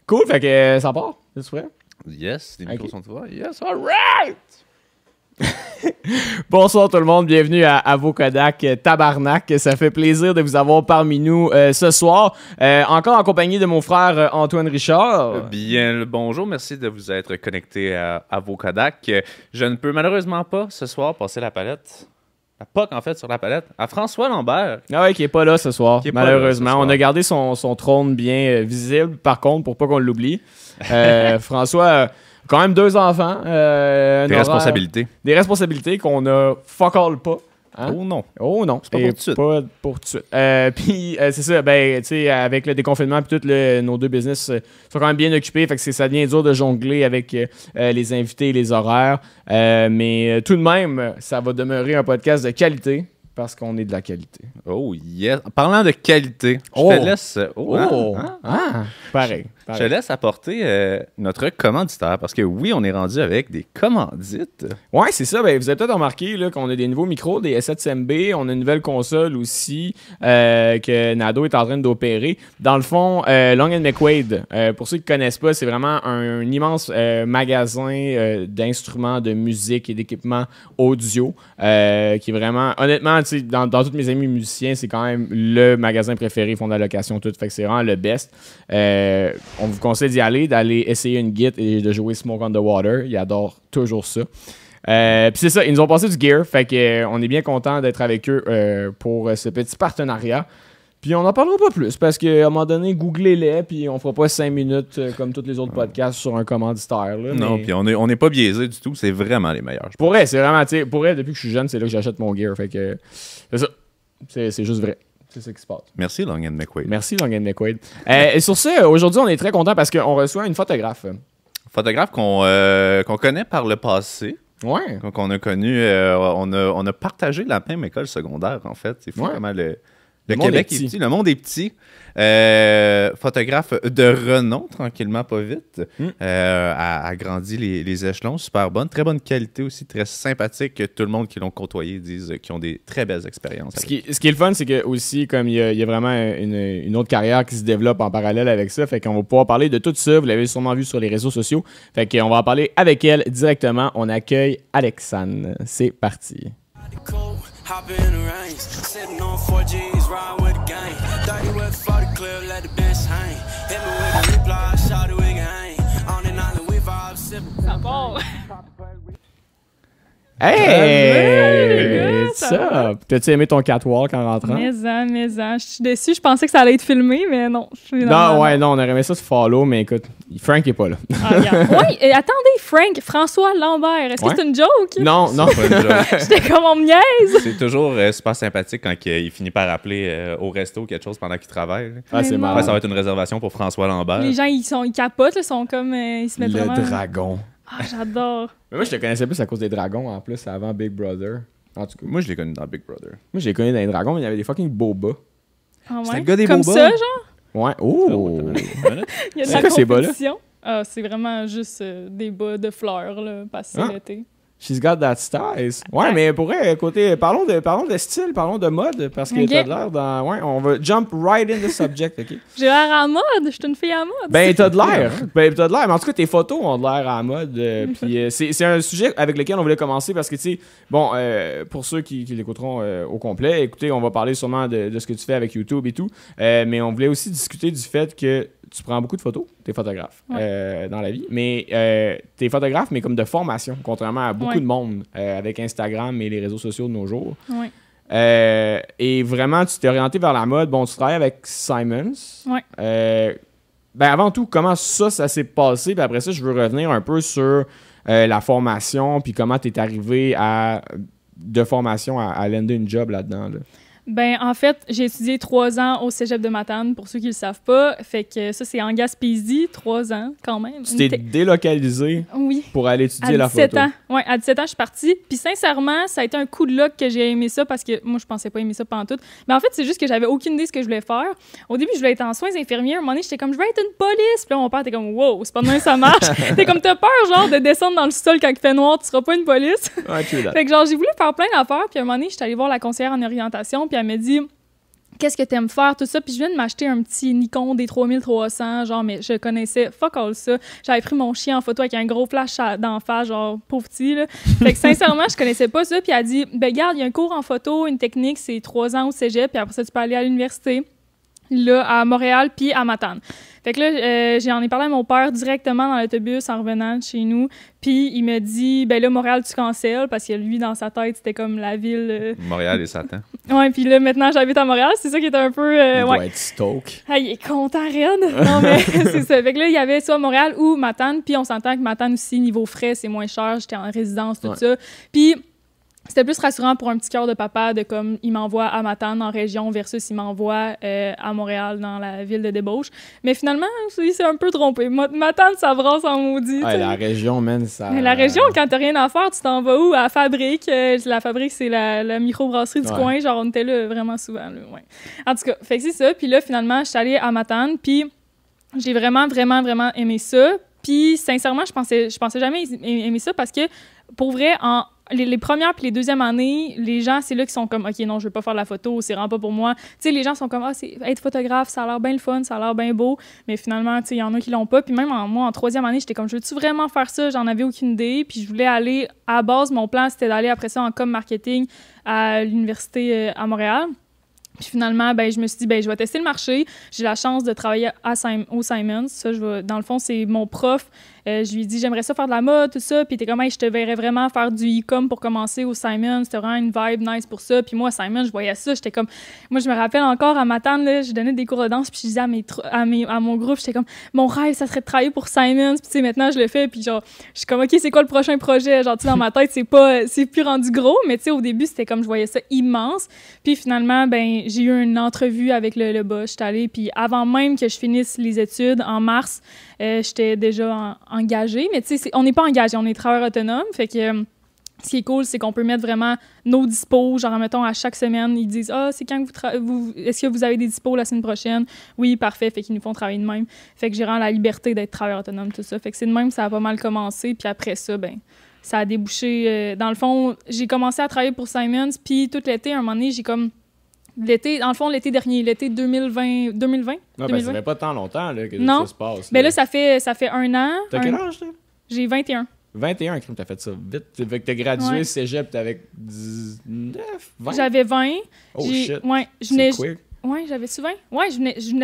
Cool, fait que ça part. C'est prêt? Yes, les micros sont ouverts. Yes, all right! Bonsoir tout le monde, bienvenue à vos Kodak Tabarnak. Ça fait plaisir de vous avoir parmi nous ce soir. Encore en compagnie de mon frère Antoine Richard. Bien le bonjour, merci de vous être connecté à vos Kodak. Je ne peux malheureusement pas ce soir passer la palette. La POC, en fait, sur la palette, à François Lambert. Ah ouais, qui est pas là ce soir, malheureusement. On a gardé son trône bien visible, par contre, pour pas qu'on l'oublie. François, quand même 2 enfants. Des responsabilités. Des responsabilités qu'on a fuck all pas. Hein? Oh non. Oh non. C'est pas pour tout de suite. Pas pour tout de suite. Puis c'est ça, ben, tu sais, avec le déconfinement et tout, nos 2 business sont quand même bien occupés. Fait que ça devient dur de jongler avec les invités et les horaires. Mais tout de même, ça va demeurer un podcast de qualité parce qu'on est de la qualité. Oh yes. Parlant de qualité, je te laisse. Pareil. Je te laisse apporter notre commanditaire parce que oui, on est rendu avec des commandites. Ouais, c'est ça. Ben, vous avez peut-être remarqué là, qu'on a des nouveaux micros, des S7CMB. On a une nouvelle console aussi que Nado est en train d'opérer. Dans le fond, Long & McQuaid, pour ceux qui ne connaissent pas, c'est vraiment un immense magasin d'instruments, de musique et d'équipements audio qui est vraiment, honnêtement, dans tous mes amis musiciens, c'est quand même le magasin préféré. Ils font de la location tout. Fait que c'est vraiment le best. On vous conseille d'y aller, d'aller essayer une Git et de jouer Smoke on the Water. Ils adorent toujours ça. Puis c'est ça, ils nous ont passé du gear. Fait que on est bien content d'être avec eux pour ce petit partenariat. Puis on n'en parlera pas plus parce qu'à un moment donné, googlez-les, puis on fera pas 5 minutes comme tous les autres podcasts sur un commanditaire. Là, non, puis on n'est pas biaisé du tout. C'est vraiment les meilleurs. Pour vrai, c'est vraiment, tu sais, pour vrai, depuis que je suis jeune, c'est là que j'achète mon gear. Fait que c'est ça. C'est juste vrai. C'est ça qui se passe. Merci, Long & McQuaid. Merci, Long & McQuaid. Et sur ce, aujourd'hui, on est très content parce qu'on reçoit une photographe. Photographe qu'on connaît par le passé. Ouais. Qu'on a connu. On a partagé la même école secondaire, en fait. C'est fou comment le Québec est petit. Le monde est petit. Photographe de renom, tranquillement, pas vite. A grandi les échelons, super bonne. Très bonne qualité aussi, très sympathique. Tout le monde qui l'ont côtoyé disent qu'ils ont des très belles expériences. Ce qui est le fun, c'est que aussi, comme il y a vraiment une autre carrière qui se développe en parallèle avec ça, fait qu'on va pouvoir parler de tout ça. Vous l'avez sûrement vu sur les réseaux sociaux. Fait qu'on va en parler avec elle directement. On accueille Alexane. C'est parti. Hop in the range, sitting on 4Gs, ride with the gang. 30 with 40 clip, let the bench hang. Hit me with a reply, shout it, we can hang. On an island, we vibe, sipping. Ça part! Hey! Ça! T'as-tu aimé ton catwalk en rentrant? Mais. Je suis déçu. Je pensais que ça allait être filmé, mais non. Non, on aurait aimé ça sur Follow, mais écoute, Frank est pas là. Oui, et attendez, Frank, François Lambert, est-ce que c'est une joke? Non, c'est pas une joke. J'étais comme on me niaise. C'est toujours super sympathique quand il finit par appeler au resto quelque chose pendant qu'il travaille. Ah, c'est marrant. Ça va être une réservation pour François Lambert. Les gens, ils capotent, ils sont comme... ils se mettent le vraiment... dragon. Ah, j'adore. Mais moi, je te connaissais plus à cause des dragons, en plus, avant Big Brother. En tout cas. Moi, je l'ai connu dans Big Brother. Moi, je l'ai connu dans les dragons, mais il y avait des fucking boba. Ah ouais? C'était le gars des comme boba? ça, genre? Ouais. Oh! Il y a de la compétition. Ah, c'est vraiment juste des bas de fleurs, là, passé l'été. She's got that style. Ouais, mais pour vrai, côté, parlons de style, parlons de mode, parce que t'as l'air dans... Ouais, on va jump right in the subject, OK? J'ai l'air à mode, je suis une fille à mode. Ben, t'as de l'air. Mais en tout cas, tes photos ont de l'air à mode. Puis c'est un sujet avec lequel on voulait commencer, parce que, tu sais, bon, pour ceux qui l'écouteront au complet, écoutez, on va parler sûrement de ce que tu fais avec YouTube et tout, mais on voulait aussi discuter du fait que tu prends beaucoup de photos, t'es photographe dans la vie, mais t'es photographe, mais comme de formation, contrairement à beaucoup de monde avec Instagram et les réseaux sociaux de nos jours. Ouais. Et vraiment, tu t'es orienté vers la mode. Bon, tu travailles avec Simons. Ouais. Ben avant tout, comment ça s'est passé? Puis après ça, je veux revenir un peu sur la formation, puis comment t'es arrivé de formation à lander une job là-dedans. Là. Ben, en fait, j'ai étudié 3 ans au cégep de Matane, pour ceux qui le savent pas. Fait que ça, c'est en Gaspésie, 3 ans, quand même. Tu t'es délocalisé pour aller étudier la photo. Oui, à 17 ans, je suis partie. Puis sincèrement, ça a été un coup de luck que j'ai aimé ça parce que moi, je pensais pas aimer ça pantoute. Mais en fait, c'est juste que j'avais aucune idée de ce que je voulais faire. Au début, je voulais être en soins infirmiers. À un moment donné, j'étais comme, je veux être une police. Puis là, mon père était comme, wow, c'est pas de même ça marche. T'es comme, t'as peur, genre, de descendre dans le sol quand il fait noir, tu seras pas une police. Ouais, fait que genre, j'ai voulu faire plein d'affaires. Puis à un moment donné, j'étais allée voir la conseillère en orientation. Puis elle m'a dit, qu'est-ce que t'aimes faire, tout ça. Puis je viens de m'acheter un petit Nikon D3300, genre, mais je connaissais fuck all ça. J'avais pris mon chien en photo avec un gros flash d'en face, genre, pauvre petit, là. Fait que sincèrement, je connaissais pas ça. Puis elle a dit, ben regarde, il y a un cours en photo, une technique, c'est 3 ans au cégep, puis après ça, tu peux aller à l'université, là, à Montréal, puis à Matane. Fait que là, j'en ai parlé à mon père directement dans l'autobus en revenant de chez nous. Puis il me dit, ben là, Montréal, tu cancelles, parce que lui, dans sa tête, c'était comme la ville... Montréal et Satan. Ouais, puis là, maintenant, j'habite à Montréal. C'est ça qui était un peu... il doit ouais. être stoke. Ah, il est content, raide. Non, mais c'est ça. Fait que là, il y avait soit Montréal ou Matane. Puis on s'entend que Matane aussi, niveau frais, c'est moins cher. J'étais en résidence, tout ça. Puis... c'était plus rassurant pour un petit cœur de papa de comme il m'envoie à Matane en région versus il m'envoie à Montréal dans la ville de débauche. Mais finalement, il s'est un peu trompé. Matane, ça brasse en maudit. Ouais, la région, man, ça... Mais la région, quand t'as rien à faire, tu t'en vas où? À la fabrique. La fabrique, c'est la microbrasserie du coin. Genre, on était là vraiment souvent. Là, ouais. En tout cas, fait que c'est ça. Puis là, finalement, je suis allée à Matane. Puis j'ai vraiment, vraiment, vraiment aimé ça. Puis sincèrement, je pensais jamais aimer ça parce que, pour vrai, les premières puis les deuxièmes années, les gens, c'est là qu'ils sont comme, OK, non, je veux pas faire de la photo, c'est vraiment pas pour moi. Tu sais, les gens sont comme, être photographe, ça a l'air bien le fun, ça a l'air bien beau. Mais finalement, tu sais, il y en a qui l'ont pas. Puis même moi, en 3e année, j'étais comme, je veux-tu vraiment faire ça? J'en avais aucune idée. Puis je voulais aller, à la base, mon plan, c'était d'aller après ça en com marketing à l'université à Montréal. Puis finalement, ben, je me suis dit, ben, je vais tester le marché. J'ai la chance de travailler au Simons. Ça, dans le fond, c'est mon prof. Je lui ai dit, j'aimerais ça faire de la mode, tout ça. Puis il était comme, hey, je te verrais vraiment faire du e-com pour commencer au Simons. C'était vraiment une vibe nice pour ça. Puis moi, Simons, je voyais ça. J'étais comme, moi, je me rappelle encore à Matane, là, je donnais des cours de danse. Puis je disais à mon groupe, j'étais comme, mon rêve, ça serait de travailler pour Simons. Puis tu sais, maintenant, je le fais. Puis genre, je suis comme, OK, c'est quoi le prochain projet? Genre, tu sais, dans ma tête, c'est plus rendu gros. Mais tu sais, au début, c'était comme, je voyais ça immense. Puis finalement, ben, j'ai eu une entrevue avec le boss. J'étais allée. Puis avant même que je finisse les études, en mars, j'étais déjà engagée. Mais tu sais, on n'est pas engagé, on est travailleur autonome. Fait que ce qui est cool, c'est qu'on peut mettre vraiment nos dispos. Genre, mettons, à chaque semaine, ils disent « Ah, c'est quand est-ce que vous avez des dispos la semaine prochaine? » Oui, parfait. Fait qu'ils nous font travailler de même. Fait que j'ai vraiment la liberté d'être travailleur autonome, tout ça. Fait que c'est de même, ça a pas mal commencé. Puis après ça, ben ça a débouché. Dans le fond, j'ai commencé à travailler pour Simons. Puis tout l'été, à un moment donné, j'ai comme... dans le fond, l'été dernier, l'été 2020. Non, ben, ça fait pas tant longtemps là, que ça se passe. Ben là, ça fait 1 an. T'as quel âge, toi? J'ai 21. 21, crime, t'as fait ça vite. Fait que t'as gradué cégep, t'avais 19, 20? J'avais 20. Oh shit, ouais, c'est quick. Ouais, j'avais-tu 20? Ouais,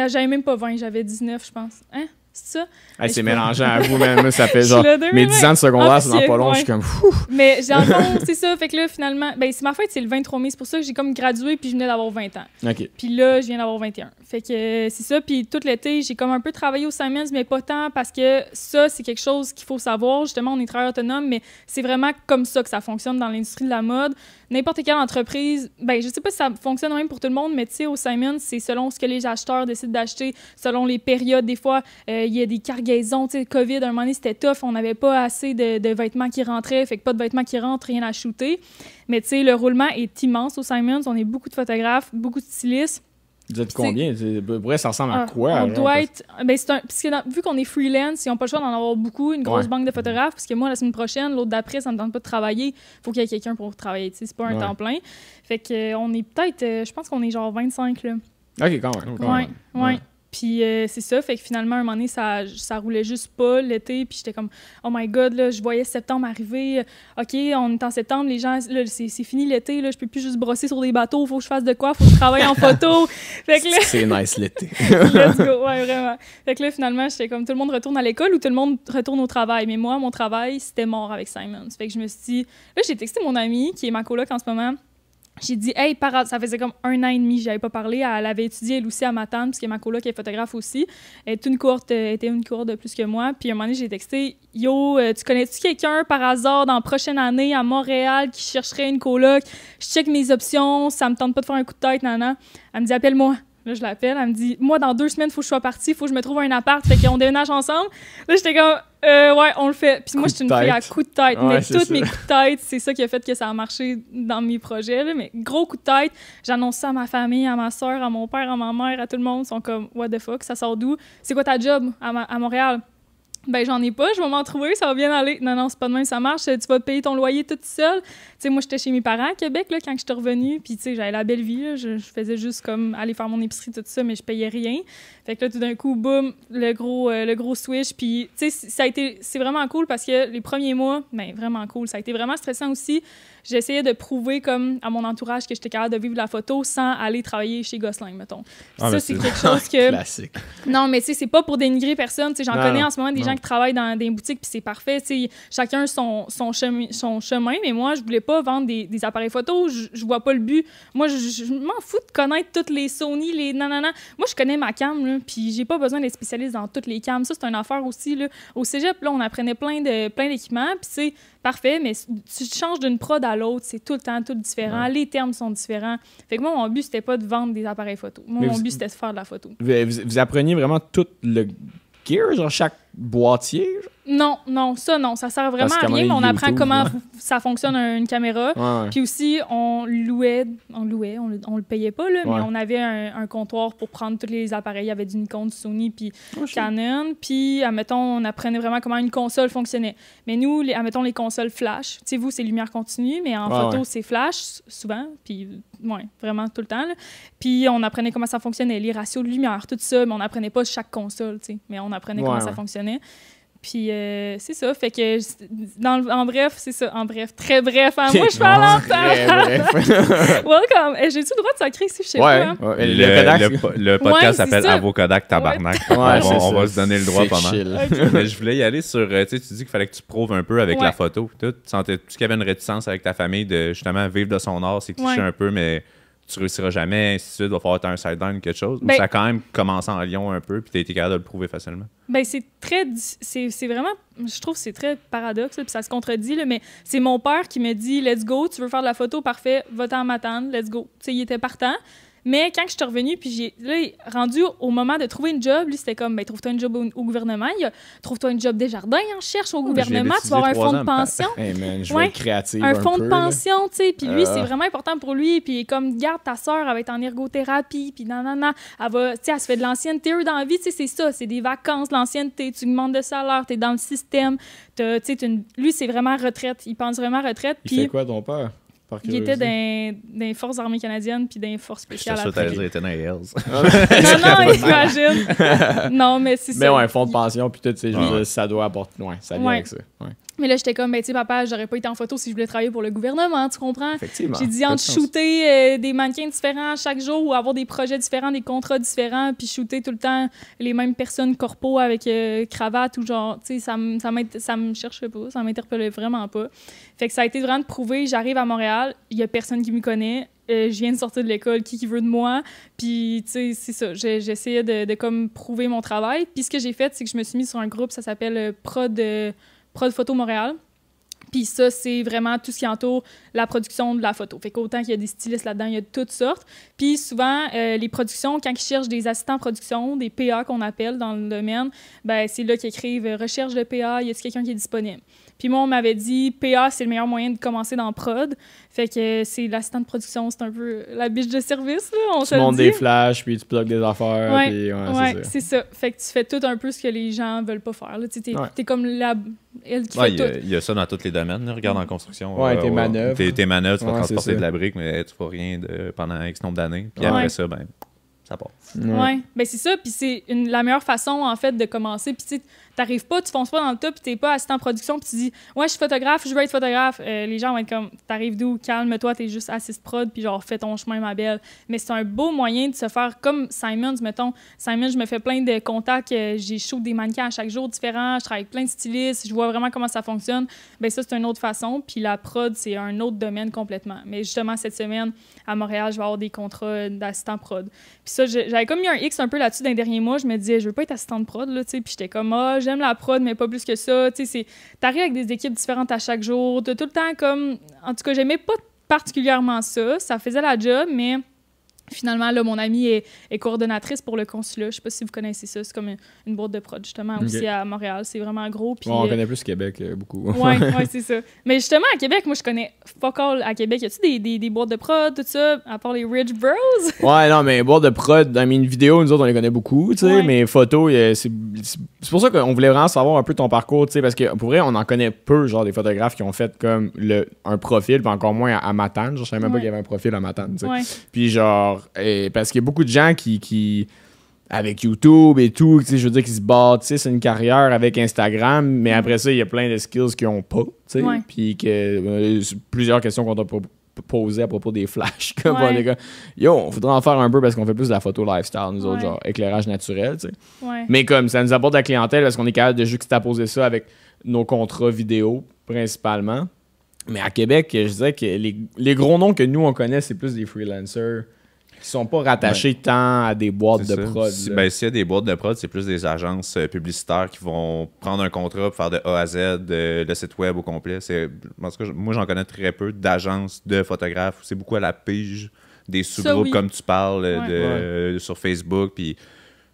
j'avais même pas 20, j'avais 19, je pense. Hein? C'est ça? Hey, c'est mélangeant à vous, même. Ça fait genre mes 10 ans de secondaire, c'est dans pas long, je suis comme fou. Mais dans le fond, c'est ça. Fait que là, finalement, ben, c'est ma fête, c'est le 23 mai. C'est pour ça que j'ai comme gradué, puis je venais d'avoir 20 ans. OK. Puis là, je viens d'avoir 21. Fait que c'est ça. Puis tout l'été, j'ai comme un peu travaillé au Simons, mais pas tant parce que ça, c'est quelque chose qu'il faut savoir. Justement, on est travailleur autonome, mais c'est vraiment comme ça que ça fonctionne dans l'industrie de la mode. N'importe quelle entreprise, ben je sais pas si ça fonctionne même pour tout le monde, mais tu sais, au Simons, c'est selon ce que les acheteurs décident d'acheter, selon les périodes. Des fois, il y a des cargaisons. Tu sais, COVID, à un moment donné, c'était tough. On n'avait pas assez de vêtements qui rentraient, fait que pas de vêtements qui rentrent, rien à shooter. Mais tu sais, le roulement est immense au Simons. On est beaucoup de photographes, beaucoup de stylistes. Vous êtes combien? Bref, ça ressemble à quoi? On doit être... Ben, parce que vu qu'on est freelance, ils n'ont pas le choix d'en avoir beaucoup, une grosse banque de photographes, parce que moi, la semaine prochaine, l'autre d'après, ça ne me tente pas de travailler. Il faut qu'il y ait quelqu'un pour travailler, tu sais, c'est pas un temps plein. Fait que on est peut-être... je pense qu'on est genre 25, là. OK, quand même. Ouais. Puis c'est ça, fait que finalement, à un moment donné, ça roulait juste pas l'été, puis j'étais comme, oh my God, là, je voyais septembre arriver, OK, on est en septembre, les gens, là, c'est fini l'été, là, je peux plus juste brosser sur des bateaux, faut que je fasse de quoi, faut que je travaille en photo. Fait que là, c'est nice l'été. Let's go, ouais, vraiment. Fait que là, finalement, j'étais comme, tout le monde retourne à l'école ou tout le monde retourne au travail, mais moi, mon travail, c'était mort avec Simons. Fait que je me suis dit, là, j'ai texté mon amie, qui est ma coloc en ce moment, J'ai dit, hey, ça faisait comme 1 an et demi, j'avais pas parlé. Elle avait étudié, elle aussi, à Matane, puisque ma coloc est photographe aussi. Elle était une cohorte de plus que moi. Puis à un moment donné, j'ai texté, yo, tu connais-tu quelqu'un par hasard dans la prochaine année à Montréal qui chercherait une coloc? Je check mes options, ça me tente pas de faire un coup de tête, nana. Elle me dit, appelle-moi. Là, je l'appelle, elle me dit, moi, dans 2 semaines, il faut que je sois partie, il faut que je me trouve un appart, fait qu'on déménage ensemble. Là, j'étais comme, ouais, on le fait. Puis moi, je suis une fille à coup de tête, ouais, mais tous mes coups de tête, c'est ça qui a fait que ça a marché dans mes projets, là. Mais gros coup de tête, j'annonce ça à ma famille, à ma soeur, à mon père, à ma mère, à tout le monde. Ils sont comme, what the fuck, ça sort d'où? C'est quoi ta job à Montréal? Ben, j'en ai pas, je vais m'en trouver, ça va bien aller. Non, c'est pas de même, ça marche, tu vas payer ton loyer toute seule. Tu sais, moi, j'étais chez mes parents à Québec, là, quand j'étais revenue, puis tu sais, j'avais la belle vie, là, je faisais juste comme aller faire mon épicerie, tout ça, mais je payais rien. Fait que là, tout d'un coup, boum, le gros switch, puis tu sais, c'est vraiment cool parce que les premiers mois, ben, vraiment cool, ça a été vraiment stressant aussi. J'essayais de prouver comme à mon entourage que j'étais capable de vivre la photo sans aller travailler chez Gosselin, mettons. Ça, c'est quelque chose que... Classique. Non, mais tu sais, c'est pas pour dénigrer personne. Tu sais, j'en connais en ce moment des gens qui travaillent dans des boutiques, puis c'est parfait. Tu sais, chacun son chemin, mais moi, je voulais pas vendre des appareils photo. Je vois pas le but. Moi, je m'en fous de connaître toutes les Sony, les nanana. Moi, je connais ma cam, là, puis j'ai pas besoin d'être spécialiste dans toutes les cams. Ça, c'est une affaire aussi, là. Au cégep, là, on apprenait plein d'équipements, puis c'est parfait, mais tu changes d'une prod à l'autre, c'est tout le temps tout différent. Ouais. Les termes sont différents. Fait que moi, mon but, c'était pas de vendre des appareils photo. Moi, mon but, c'était de faire de la photo. Vous appreniez vraiment tout le gear, genre chaque boîtier? Non, ça sert vraiment à rien, mais on apprend comment ça fonctionne une caméra. Ouais. Puis aussi, on le payait pas, là, mais on avait un comptoir pour prendre tous les appareils. Il y avait du Nikon, du Sony, puis Canon. Puis, admettons, on apprenait vraiment comment une console fonctionnait. Mais nous, admettons, les consoles flash, tu sais, vous, c'est lumière continue, mais en photo, c'est flash, souvent, puis vraiment tout le temps. Là. Puis, on apprenait comment ça fonctionnait, les ratios de lumière, tout ça, mais on n'apprenait pas chaque console, tu sais, mais on apprenait comment ça fonctionnait. Puis c'est ça, fait que en bref, c'est ça, très bref. Hein? Moi, je parle longtemps. Welcome. J'ai-tu le droit de sacrer ici? Je sais pas. Hein? Le podcast s'appelle Avocodac Tabarnak. On va se donner le droit pendant. Okay. Mais je voulais y aller sur, tu dis qu'il fallait que tu prouves un peu avec la photo. Sentais-tu qu'il y avait une réticence avec ta famille de justement vivre de son art, c'est cliché un peu, mais tu réussiras jamais, ainsi de suite, il va falloir faire un sideline ou quelque chose. Ou ça a quand même commencé en Lyon un peu, puis tu as été capable de le prouver facilement. Ben c'est vraiment, je trouve que c'est très paradoxe, puis ça se contredit, là, mais c'est mon père qui me dit « Let's go, tu veux faire de la photo, parfait, va-t'en à Matane, let's go ». Tu sais, il était partant. Mais quand je suis revenue, puis rendu au moment de trouver une job, lui, c'était comme, ben, trouve-toi une job au gouvernement. Trouve-toi une job Desjardins, en cherche au gouvernement. Tu vas avoir un fonds de pension. Hey man, je vais être créative un fonds de pension, tu sais. Puis lui, c'est vraiment important pour lui. Puis comme, garde ta sœur, elle va être en ergothérapie. Puis nanana, elle se fait de l'ancienneté, eux, dans la vie. Tu sais, c'est ça. C'est des vacances, l'ancienneté. Tu demandes de salaire, t'es dans le système. Lui, c'est vraiment retraite. Il pense vraiment retraite. Il fait quoi, ton père? Il était dans les Forces armées canadiennes puis dans les Forces spéciales. Je suis sûr que tu étais dans les Hells. non, imagine. Non, mais c'est ça. Mais ouais, un fonds de pension, puis tout, ça doit apporter. Ouais, ça vient avec ça. Ouais. Mais là, j'étais comme, ben, tu sais, papa, j'aurais pas été en photo si je voulais travailler pour le gouvernement, tu comprends? Effectivement. J'ai dit, entre shooter des mannequins différents chaque jour ou avoir des projets différents, des contrats différents, puis shooter tout le temps les mêmes personnes corpo avec cravate ou genre, tu sais, ça me cherchait pas, ça m'interpellait vraiment pas. Fait que ça a été vraiment de prouver, j'arrive à Montréal, il y a personne qui me connaît, je viens de sortir de l'école, qui veut de moi, puis, tu sais, c'est ça, j'essayais de comme prouver mon travail. Puis ce que j'ai fait, c'est que je me suis mise sur un groupe, ça s'appelle Prod Photo Montréal. Puis ça, c'est vraiment tout ce qui entoure la production de la photo. Fait qu'autant qu'il y a des stylistes là-dedans, il y a de toutes sortes. Puis souvent, les productions, quand ils cherchent des assistants production, des PA qu'on appelle dans le domaine, ben c'est là qu'ils écrivent « Recherche de PA, y a-t-il quelqu'un qui est disponible? » Puis moi, on m'avait dit « PA, c'est le meilleur moyen de commencer dans prod. » Fait que c'est l'assistant de production, c'est un peu la biche de service, là, tu montes des flashs, puis tu plugues des affaires. Ouais, puis, c'est ça. Fait que tu fais tout un peu ce que les gens veulent pas faire. T'es comme elle qui fait tout. Il y a ça dans tous les domaines. Là. Regarde en construction. Tes manœuvres. Tes manœuvres, tu vas transporter de la brique, mais tu fais rien pendant X nombre d'années. Puis après ça, ben... ça part. Ouais, ben c'est ça, puis c'est la meilleure façon, en fait, de commencer. Puis tu sais, t'arrives pas, tu fonces pas dans le tas, puis t'es pas assistant en production, puis tu dis « Ouais, je suis photographe, je veux être photographe. Les gens vont être comme « T'arrives d'où? Calme-toi, t'es juste assist prod, puis genre, fais ton chemin, ma belle. » Mais c'est un beau moyen de se faire comme Simons, mettons. Simons, je me fais plein de contacts, j'ai shoot des mannequins à chaque jour différents, je travaille avec plein de stylistes, je vois vraiment comment ça fonctionne. Ben ça, c'est une autre façon, puis la prod, c'est un autre domaine complètement. Mais justement, cette semaine, à Montréal, je vais avoir des contrats d'assistant prod. Puis ça, j'avais comme mis un X un peu là-dessus dans les derniers mois. Je me disais, je veux pas être assistante prod, là, tu sais. Puis j'étais comme, j'aime la prod, mais pas plus que ça. Tu sais, t'arrives avec des équipes différentes à chaque jour. T'as tout le temps comme... En tout cas, j'aimais pas particulièrement ça. Ça faisait la job, mais... Finalement, là, mon amie est coordonnatrice pour le consulat. Je sais pas si vous connaissez ça. C'est comme une boîte de prod, justement, aussi à Montréal. C'est vraiment gros. Puis, on connaît plus Québec, beaucoup. Ouais, c'est ça. Mais justement, à Québec, moi, je connais fuck all à Québec. Y a-tu des boîtes de prod, tout ça, à part les Rich Bros? Ouais, non, mais boîtes de prod, dans mes vidéos, nous autres, on les connaît beaucoup, tu sais, mais photos, c'est pour ça qu'on voulait vraiment savoir un peu ton parcours, tu sais, parce que pour vrai, on en connaît peu, genre, des photographes qui ont fait comme un profil, puis encore moins à Matane. Genre, je savais même pas qu'il y avait un profil à Matane, tu sais. Puis genre, parce qu'il y a beaucoup de gens qui avec YouTube et tout, tu sais, je veux dire, qui se bâtissent une carrière avec Instagram, mais après ça, il y a plein de skills qu'ils n'ont pas, tu sais, puis que plusieurs questions qu'on t'a posées à propos des flashs, comme les gars, on voudrait en faire un peu parce qu'on fait plus de la photo lifestyle, nous autres, genre éclairage naturel, tu sais. Mais comme ça nous apporte de la clientèle parce qu'on est capable de juxtaposer ça avec nos contrats vidéo, principalement. Mais à Québec, je disais que les gros noms que nous, on connaît, c'est plus des freelancers qui sont pas rattachés tant à des boîtes de prod. S'il y a des boîtes de prod, c'est plus des agences publicitaires qui vont prendre un contrat pour faire de A à Z le site web au complet. Moi, j'en connais très peu d'agences de photographes. C'est beaucoup à la pige, des sous-groupes comme tu parles sur Facebook. Puis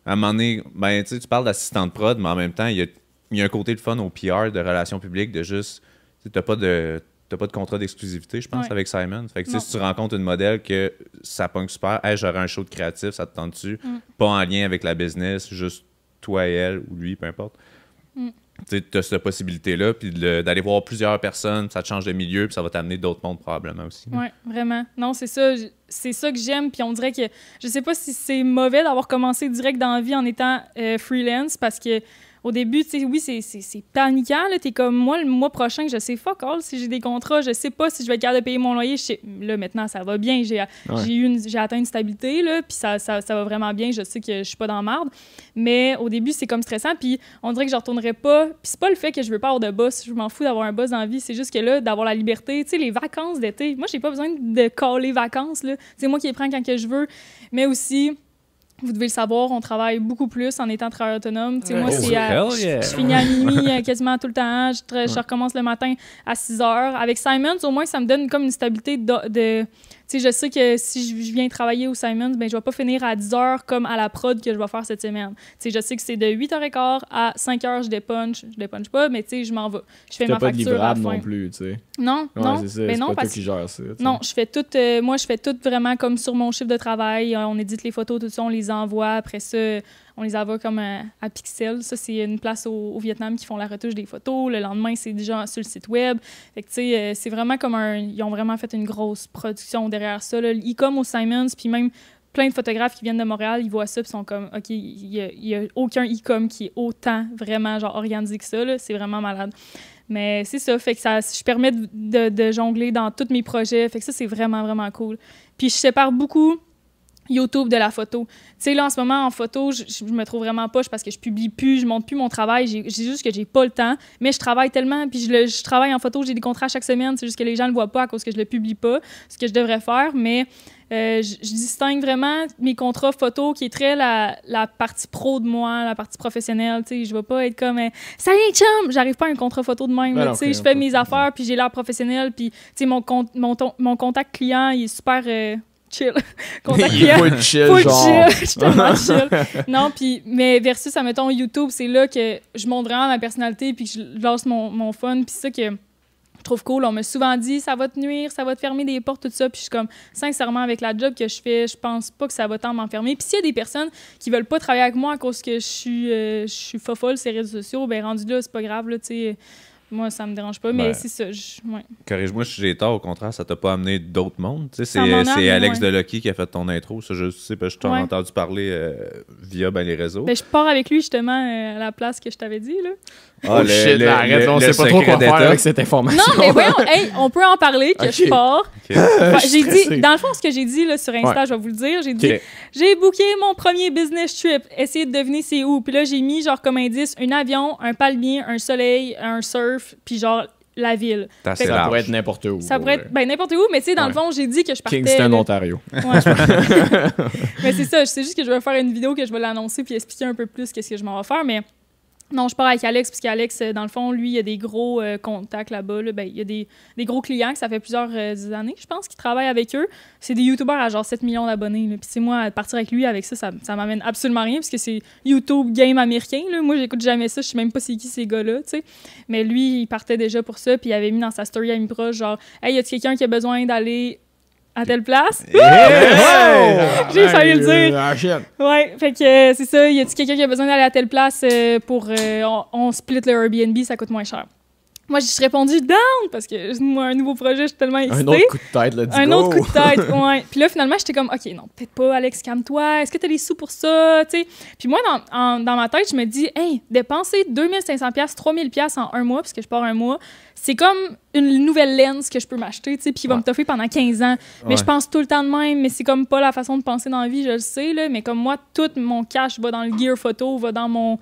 à un moment donné, tu parles d'assistant de prod, mais en même temps, il y a un côté de fun au PR, de relations publiques, de juste, t'as pas de contrat d'exclusivité, je pense, avec Simon. Fait que si tu rencontres une modèle que ça pogne super, hey, j'aurais un show de créatif, ça te tente-tu? Pas en lien avec la business, juste toi et elle, ou lui, peu importe. Tu as cette possibilité-là, puis d'aller voir plusieurs personnes, ça te change de milieu, puis ça va t'amener d'autres mondes probablement aussi. Oui, vraiment. Non, c'est ça que j'aime, puis on dirait que je sais pas si c'est mauvais d'avoir commencé direct dans la vie en étant freelance, parce que au début, tu sais, oui, c'est paniquant. T'es comme, moi, le mois prochain, je sais fuck all si j'ai des contrats. Je sais pas si je vais être capable de payer mon loyer. Là, maintenant, ça va bien. J'ai atteint une stabilité, là, puis ça va vraiment bien. Je sais que je suis pas dans la marde. Mais au début, c'est comme stressant. Puis on dirait que je retournerai pas. Puis c'est pas le fait que je veux pas avoir de boss. Je m'en fous d'avoir un boss dans la vie. C'est juste que là, d'avoir la liberté. Tu sais, les vacances d'été. Moi, j'ai pas besoin de caller vacances, là. C'est moi qui les prends quand que je veux. Mais aussi... Vous devez le savoir, on travaille beaucoup plus en étant travailleur autonome. Moi, je finis à minuit quasiment tout le temps. Je recommence le matin à 6 heures. Avec Simons, au moins, ça me donne comme une stabilité de je sais que si je viens travailler au Simons, ben, je vais pas finir à 10 heures comme à la prod que je vais faire cette semaine. Je sais que c'est de 8h15 à 5h, je dépunch. Je dépunch pas, mais je m'en vais. Je fais ma facture à la fin. non plus, tu sais. Non, c'est ça. C'est pas toi qui gères ça. Non, je fais tout. Moi, je fais tout vraiment comme sur mon chiffre de travail. On édite les photos, tout ça, on les envoie. Après ça, on les envoie comme à Pixel. Ça, c'est une place au Vietnam qui font la retouche des photos. Le lendemain, c'est déjà sur le site web. Fait que, tu sais, c'est vraiment comme ils ont vraiment fait une grosse production derrière ça. Là. E-com au Simons, puis même plein de photographes qui viennent de Montréal, ils voient ça puis sont comme, OK, il y a aucun e-com qui est autant vraiment genre organisé que ça. Là. C'est vraiment malade. Mais c'est ça, fait que je permets de jongler dans tous mes projets. Fait que ça, c'est vraiment, vraiment cool. Puis je sépare beaucoup YouTube de la photo. Tu sais, là, en ce moment, en photo, je me trouve vraiment poche parce que je publie plus, je monte plus mon travail. J'ai juste que j'ai pas le temps. Mais je travaille tellement, puis je travaille en photo, j'ai des contrats chaque semaine. C'est juste que les gens le voient pas à cause que je le publie pas, ce que je devrais faire. Mais je distingue vraiment mes contrats photo qui est très la partie pro de moi, la partie professionnelle. Tu sais, je vais pas être comme « Salut, chum! » J'arrive pas à un contrat photo de même. Tu sais, je fais mes affaires, puis j'ai l'air professionnel. Puis, tu sais, mon contact client, il est super... chill. Contact client. Full chill, genre. Je suis tellement chill. Non, puis, mais versus, admettons, YouTube, c'est là que je montre vraiment ma personnalité puis que je lance mon fun. Puis c'est ça que je trouve cool. On m'a souvent dit, ça va te nuire, ça va te fermer des portes, tout ça. Puis je suis comme, sincèrement, avec la job que je fais, je pense pas que ça va tant m'enfermer. Puis s'il y a des personnes qui veulent pas travailler avec moi à cause que je suis fofolle sur les réseaux sociaux, ben rendu là, c'est pas grave, là, tu sais. moi, ça me dérange pas, mais c'est ça. Ouais. Corrige-moi si j'ai tort, au contraire, ça t'a pas amené d'autres mondes. C'est amené, Alex Delucky qui a fait ton intro, ça, je sais, parce que je t'en ai entendu parler via les réseaux. Ben, je pars avec lui, justement, à la place que je t'avais dit, là. Shit, arrête, on sait pas trop quoi faire avec cette information. Non, mais voyons, on peut en parler, que je pars. J'ai dit, dans le fond, ce que j'ai dit là, sur Insta, je vais vous le dire, j'ai dit, j'ai booké mon premier business trip, essayez de deviner c'est où. Puis là, j'ai mis genre comme indice un avion, un palmier, un soleil, un surf, puis genre la ville. Ça pourrait être n'importe où. Ça pourrait être n'importe où, mais tu sais, dans le fond, j'ai dit que je partais... Kingston, Ontario. Mais c'est ça, c'est juste que je vais faire une vidéo que je vais l'annoncer puis expliquer un peu plus qu'est-ce que je m'en vais faire, mais... Non, je pars avec Alex, parce qu'Alex, dans le fond, lui, il a des gros contacts là-bas. Là. Ben, il y a des gros clients que ça fait plusieurs années, je pense, qui travaillent avec eux. C'est des YouTubers à genre 7 millions d'abonnés. Puis, tu sais, moi, partir avec lui, avec ça m'amène absolument rien, parce que c'est YouTube game américain. Là. Moi, j'écoute jamais ça. Je sais même pas c'est qui ces gars-là, tu sais. Mais lui, il partait déjà pour ça, puis il avait mis dans sa story à proche, genre, hey, y a quelqu'un qui a besoin d'aller à telle place? J'ai failli le dire. Ouais, fait que c'est ça. Y a-t-il quelqu'un qui a besoin d'aller à telle place pour on split le Airbnb, ça coûte moins cher. Moi, j'ai répondu down parce que moi, un nouveau projet, je suis tellement excitée. Un autre coup de tête, let's go. Un autre coup de tête, ouais. Puis là, finalement, j'étais comme, OK, non, peut-être pas, Alex, calme-toi. Est-ce que t'as les sous pour ça? T'sais? Puis moi, dans ma tête, je me dis, hey, dépenser 2500$, 3000$ en un mois, parce que je pars un mois, c'est comme une nouvelle lens que je peux m'acheter, puis il va me toffer pendant 15 ans. Mais je pense tout le temps de même, mais c'est comme pas la façon de penser dans la vie, je le sais, là. Mais comme moi, tout mon cash va dans le gear photo, va dans mon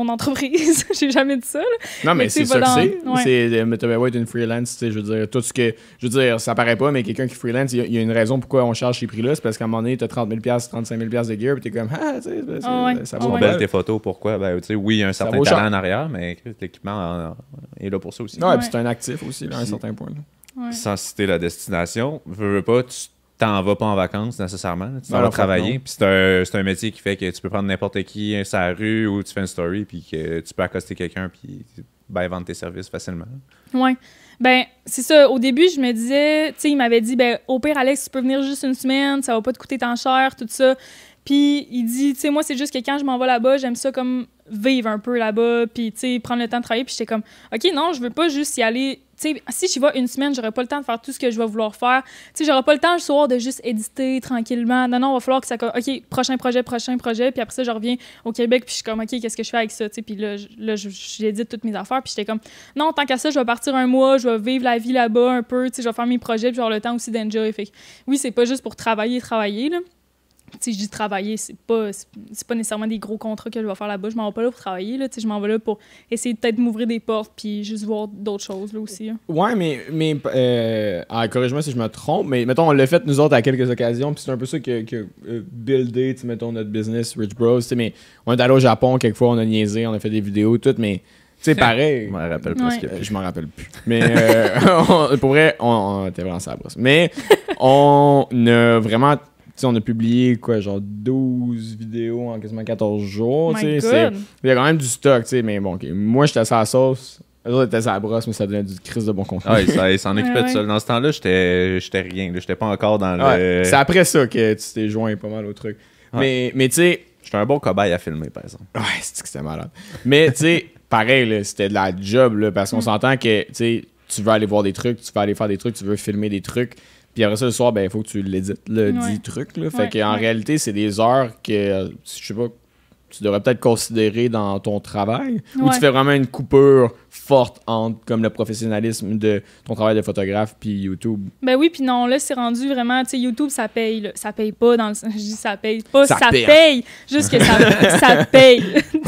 entreprise. J'ai jamais dit ça, là. Non, mais c'est ça que c'est. C'est être une freelance, tu sais, je veux dire, tout ce que... Je veux dire, ça paraît pas, mais quelqu'un qui freelance, il y a une raison pourquoi on charge ces prix-là, c'est parce qu'à un moment donné, t'as 30 000$, 35 000$ de gear, puis t'es comme, tu sais, ça vaut belle tes photos, pourquoi? Ben, tu sais, oui, il y a un certain talent en arrière, mais l'équipement est là pour ça aussi. Ouais, puis c'est un actif aussi, là, à un certain point. Sans citer la destination, veux pas, tu t'en vas pas en vacances nécessairement. Tu t'en vas travailler. Puis c'est un métier qui fait que tu peux prendre n'importe qui sur la rue ou tu fais une story puis que tu peux accoster quelqu'un puis vendre tes services facilement. Ouais. Ben, c'est ça. Au début, je me disais, tu sais, il m'avait dit, ben, au pire, Alex, tu peux venir juste une semaine, ça va pas te coûter tant cher, tout ça. Puis il dit, tu sais, moi, c'est juste que quand je m'en vais là-bas, j'aime ça comme vivre un peu là-bas, puis, tu sais, prendre le temps de travailler. Puis j'étais comme, OK, non, je veux pas juste y aller. Tu sais, si j'y vais une semaine, j'aurais pas le temps de faire tout ce que je vais vouloir faire. Tu sais, j'aurais pas le temps le soir de juste éditer tranquillement. Non, il va falloir que ça... OK, prochain projet. Puis après ça, je reviens au Québec, puis je suis comme, OK, qu'est-ce que je fais avec ça? Tu sais, puis là, j'édite toutes mes affaires, puis j'étais comme, non, tant qu'à ça, je vais partir un mois, je vais vivre la vie là-bas un peu, tu sais, je vais faire mes projets, puis j'aurai le temps aussi d'enjoy. Fait que, oui, c'est pas juste pour travailler, là. Tu sais, je dis travailler, c'est pas nécessairement des gros contrats que je vais faire là-bas. Je m'en vais pas là pour travailler, là. Tu sais, je m'en vais là pour essayer de peut-être m'ouvrir des portes puis juste voir d'autres choses, là, aussi. Là. Ouais, mais corrige-moi si je me trompe, mais mettons, on l'a fait, nous autres, à quelques occasions, puis c'est un peu ça que buildé, tu sais, mettons, notre business, Rich Bros, tu sais, mais on est allé au Japon, quelquefois, on a niaisé, on a fait des vidéos, tout, mais... Tu sais, pareil. Je m'en rappelle presque plus. Je m'en rappelle plus. Mais pour vrai, on était vraiment sur la brosse. Mais on a vraiment... on a publié genre 12 vidéos en quasiment 14 jours. Il y a quand même du stock, mais bon, moi j'étais à la sauce. Eux autres étaient à la brosse, mais ça donnait du crise de bon contenu. Ah, il s'en occupait tout seul. Dans ce temps-là, j'étais rien. J'étais pas encore dans le. C'est après ça que tu t'es joint pas mal au truc. Mais tu sais. J'étais un bon cobaye à filmer, par exemple. Ouais, c'était malade. Mais tu sais, pareil, là, c'était de la job, là, parce qu'on s'entend que tu veux aller voir des trucs, tu veux aller faire des trucs, tu veux filmer des trucs. Puis après ça, le soir, ben il faut que tu l'édites, dit truc. Là. Fait qu'en réalité, c'est des heures que, je sais pas, tu devrais peut-être considérer dans ton travail. Ou tu fais vraiment une coupure forte entre comme le professionnalisme de ton travail de photographe puis YouTube. Ben oui, puis non, là, c'est rendu vraiment, tu sais, YouTube, ça paye. Là. Ça paye pas dans le... Je dis ça paye pas, ça paye. Juste que ça paye. Tu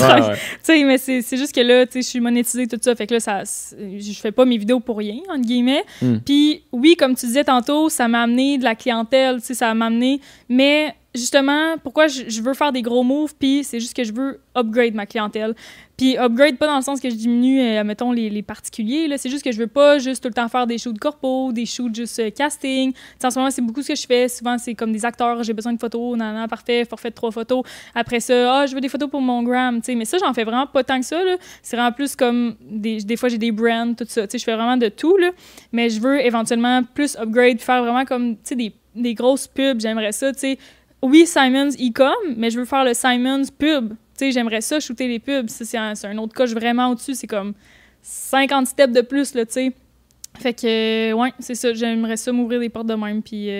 sais, mais c'est juste que là, tu sais, je suis monétisée, tout ça. Fait que là, je fais pas mes vidéos pour rien, entre guillemets. Puis oui, comme tu disais tantôt, ça m'a amené de la clientèle, tu sais, ça m'a amené... Mais... Justement, pourquoi je veux faire des gros moves, puis c'est juste que je veux upgrade ma clientèle. Puis upgrade pas dans le sens que je diminue, mettons, les particuliers, là. C'est juste que je veux pas juste tout le temps faire des shoots corpo, des shoots juste casting. T'sais, en ce moment, c'est beaucoup ce que je fais. Souvent, c'est comme des acteurs, j'ai besoin de photos, parfait, forfait de 3 photos. Après ça, je veux des photos pour mon gram, t'sais. Mais ça, j'en fais vraiment pas tant que ça, là. C'est vraiment plus comme, des fois, j'ai des brands, tout ça. T'sais, je fais vraiment de tout, là. Mais je veux éventuellement plus upgrade, faire vraiment comme, tu sais, des grosses pubs. J'aimerais ça, tu sais. Oui, Simons e-com, mais je veux faire le Simons pub. Tu sais, j'aimerais ça, shooter les pubs. Ça, c'est un autre coche vraiment au-dessus. C'est comme, 50 steps de plus, là, tu sais. Fait que, ouais, c'est ça. J'aimerais ça m'ouvrir des portes de même. Puis,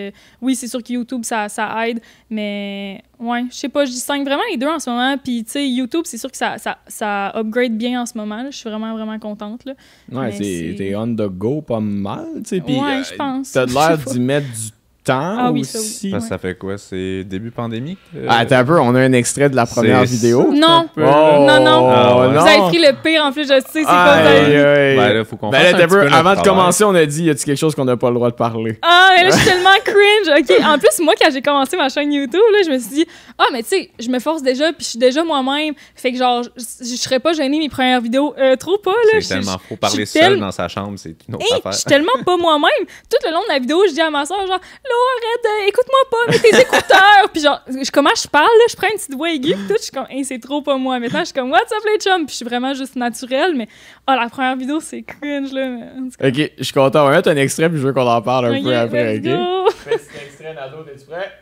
oui, c'est sûr que YouTube, ça aide. Mais, ouais, je sais pas, je distingue vraiment les deux en ce moment. Puis, tu sais, YouTube, c'est sûr que ça upgrade bien en ce moment. Là. Je suis vraiment, vraiment contente. Là. Ouais, t'es on the go pas mal. Tu sais, puis, ouais, je pense. T'as l'air d'y mettre du temps oui, aussi. Ça fait quoi? C'est début pandémie? Attends un peu, on a un extrait de la première vidéo. Non, non. Vous avez pris le pire en plus, je sais, c'est pas vrai. Ben là, faut qu'on fasse un petit peu avant de commencer, on a dit, y a-t-il quelque chose qu'on n'a pas le droit de parler? Ah, mais là, je suis tellement cringe. OK, en plus, moi, quand j'ai commencé ma chaîne YouTube, là, je me suis dit, mais tu sais, je me force déjà, puis je suis déjà moi-même. Fait que genre, je serais pas gênée mes premières vidéos. Trop pas, là. C'est tellement faux. Parler seul dans sa chambre, c'est une autre affaire. Je suis tellement pas moi-même. Tout le long de la vidéo, je dis à ma soeur, genre, arrête, écoute-moi pas, mets tes écouteurs. Puis genre, comment je parle, là, je prends une petite voix aiguë, puis tout, je suis comme, c'est trop pas moi. Maintenant, je suis comme, what's up les chums? Puis je suis vraiment juste naturelle, mais la première vidéo, c'est cringe, là. Ok, je suis content. On va mettre un extrait, puis je veux qu'on en parle un peu après, let's go. Fais cet extrait, Nado, t'es-tu prêt?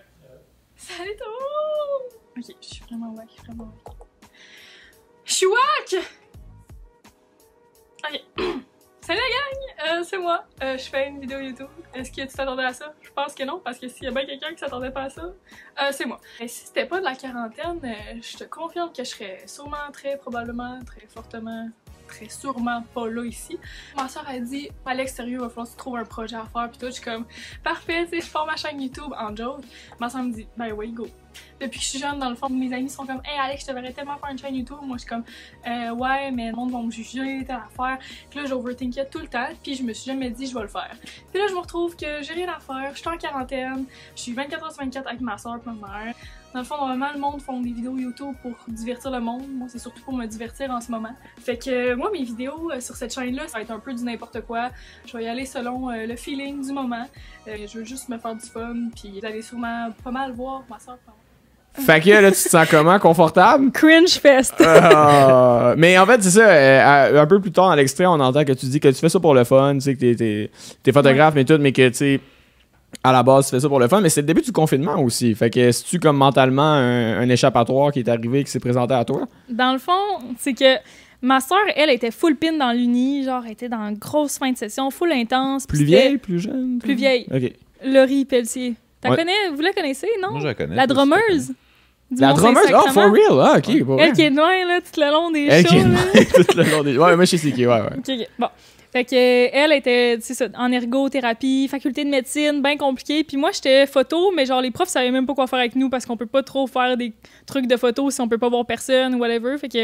Salut tout le monde! Ok, je suis vraiment wack, Je suis wack! Ok. Salut la gang! C'est moi. Je fais une vidéo YouTube. Est-ce que tu t'attendais à ça? Je pense que non, parce que s'il y a bien quelqu'un qui s'attendait pas à ça, c'est moi. Et si c'était pas de la quarantaine, je te confirme que je serais sûrement, très probablement, très fortement, très sûrement pas là ici. Ma soeur a dit, Alex, sérieux, il va falloir que tu trouves un projet à faire. Puis tout, je suis comme, parfait, tu sais, je pars ma chaîne YouTube en joke. Ma soeur me dit, ben oui, go. Depuis que je suis jeune, dans le fond, mes amis sont comme, hey Alex, je te verrais tellement faire une chaîne YouTube. Moi, je suis comme, ouais, mais le monde va me juger, telle affaire. Puis là, j'overthinkais tout le temps. Puis je me suis jamais dit, je vais le faire. Puis là, je me retrouve que j'ai rien à faire. Je suis en quarantaine. Je suis 24h/24 avec ma soeur et ma mère. Dans le fond, normalement, le monde font des vidéos YouTube pour divertir le monde. Moi, c'est surtout pour me divertir en ce moment. Fait que moi, mes vidéos sur cette chaîne-là, ça va être un peu du n'importe quoi. Je vais y aller selon le feeling du moment. Je veux juste me faire du fun, puis vous allez sûrement pas mal voir ma soeur. Fait que là, tu te sens comment? Confortable? Cringe fest! Mais en fait, c'est ça. Un peu plus tard dans l'extrait, on entend que tu dis que tu fais ça pour le fun, tu sais, que t'es photographe, mais tout, mais que tu sais, à la base, tu fais ça pour le fun. Mais c'est le début du confinement aussi. Fait que c'est-tu comme mentalement un échappatoire qui est arrivé, qui s'est présenté à toi? Dans le fond, c'est que ma soeur, elle, était full pin dans l'uni, genre, elle était dans une grosse fin de session, full intense. Plus vieille, plus jeune? Plus vieille. OK. Laurie Pelletier. Vous la connaissez, non? Moi, je la connais. La drummeuse. La drummeuse? Oh, for real? Ah, OK. Elle qui est loin, là, tout le long des shows. Tout le long des... Ouais, moi, je sais c'est qui, ouais. OK, bon. Fait que elle était, tu sais ça, en ergothérapie, faculté de médecine, bien compliqué. Puis moi, j'étais photo, mais genre les profs savaient même pas quoi faire avec nous parce qu'on peut pas trop faire des trucs de photo si on peut pas voir personne ou whatever. Fait que